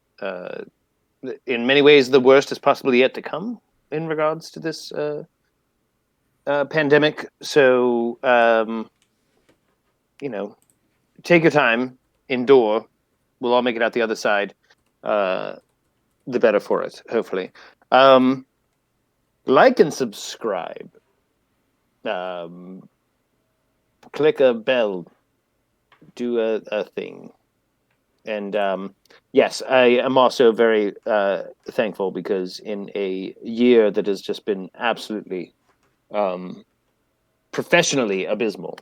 In many ways, the worst is possibly yet to come in regards to this pandemic. So, take your time, endure. We'll all make it out the other side. The better for it, hopefully. Like and subscribe. Click a bell. Do a thing. And yes, I am also very thankful because in a year that has just been absolutely professionally abysmal,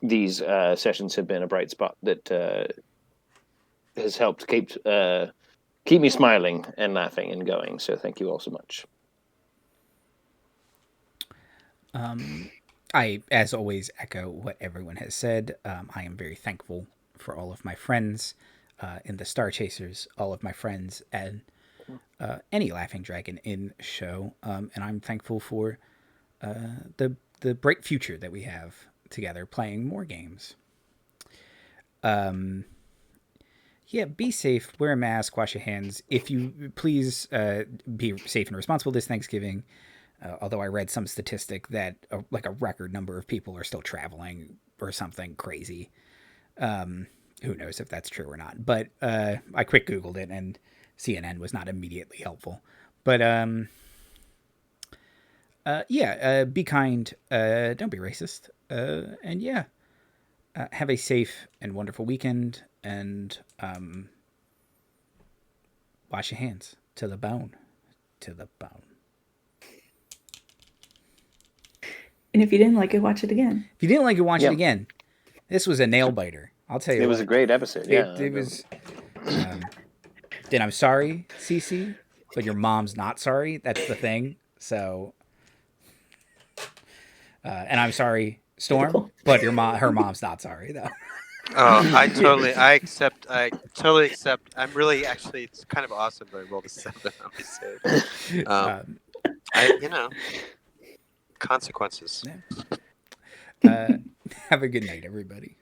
these sessions have been a bright spot that has helped keep me smiling and laughing and going. So thank you all so much. I, as always, echo what everyone has said. I am very thankful for all of my friends in the Star Chasers, all of my friends at any Laughing Dragon Inn show, and I'm thankful for the bright future that we have together playing more games. Yeah, be safe, wear a mask, wash your hands. If you please be safe and responsible this Thanksgiving. Although I read some statistic that like a record number of people are still traveling or something crazy. Who knows if that's true or not. But I quick Googled it and CNN was not immediately helpful. But be kind. Don't be racist. And yeah, have a safe and wonderful weekend. And wash your hands to the bone. To the bone. And if you didn't like it, watch it again. If you didn't like it, watch it again. This was a nail biter. I'll tell you. It was a great episode. Yeah, it was. Then I'm sorry, Cece, but your mom's not sorry. That's the thing. So, and I'm sorry, Storm, but her mom's not sorry though. Oh, I totally accept. I'm really actually. It's kind of awesome that I rolled a 7 on my save. Consequences. Yeah. Have a good night, everybody.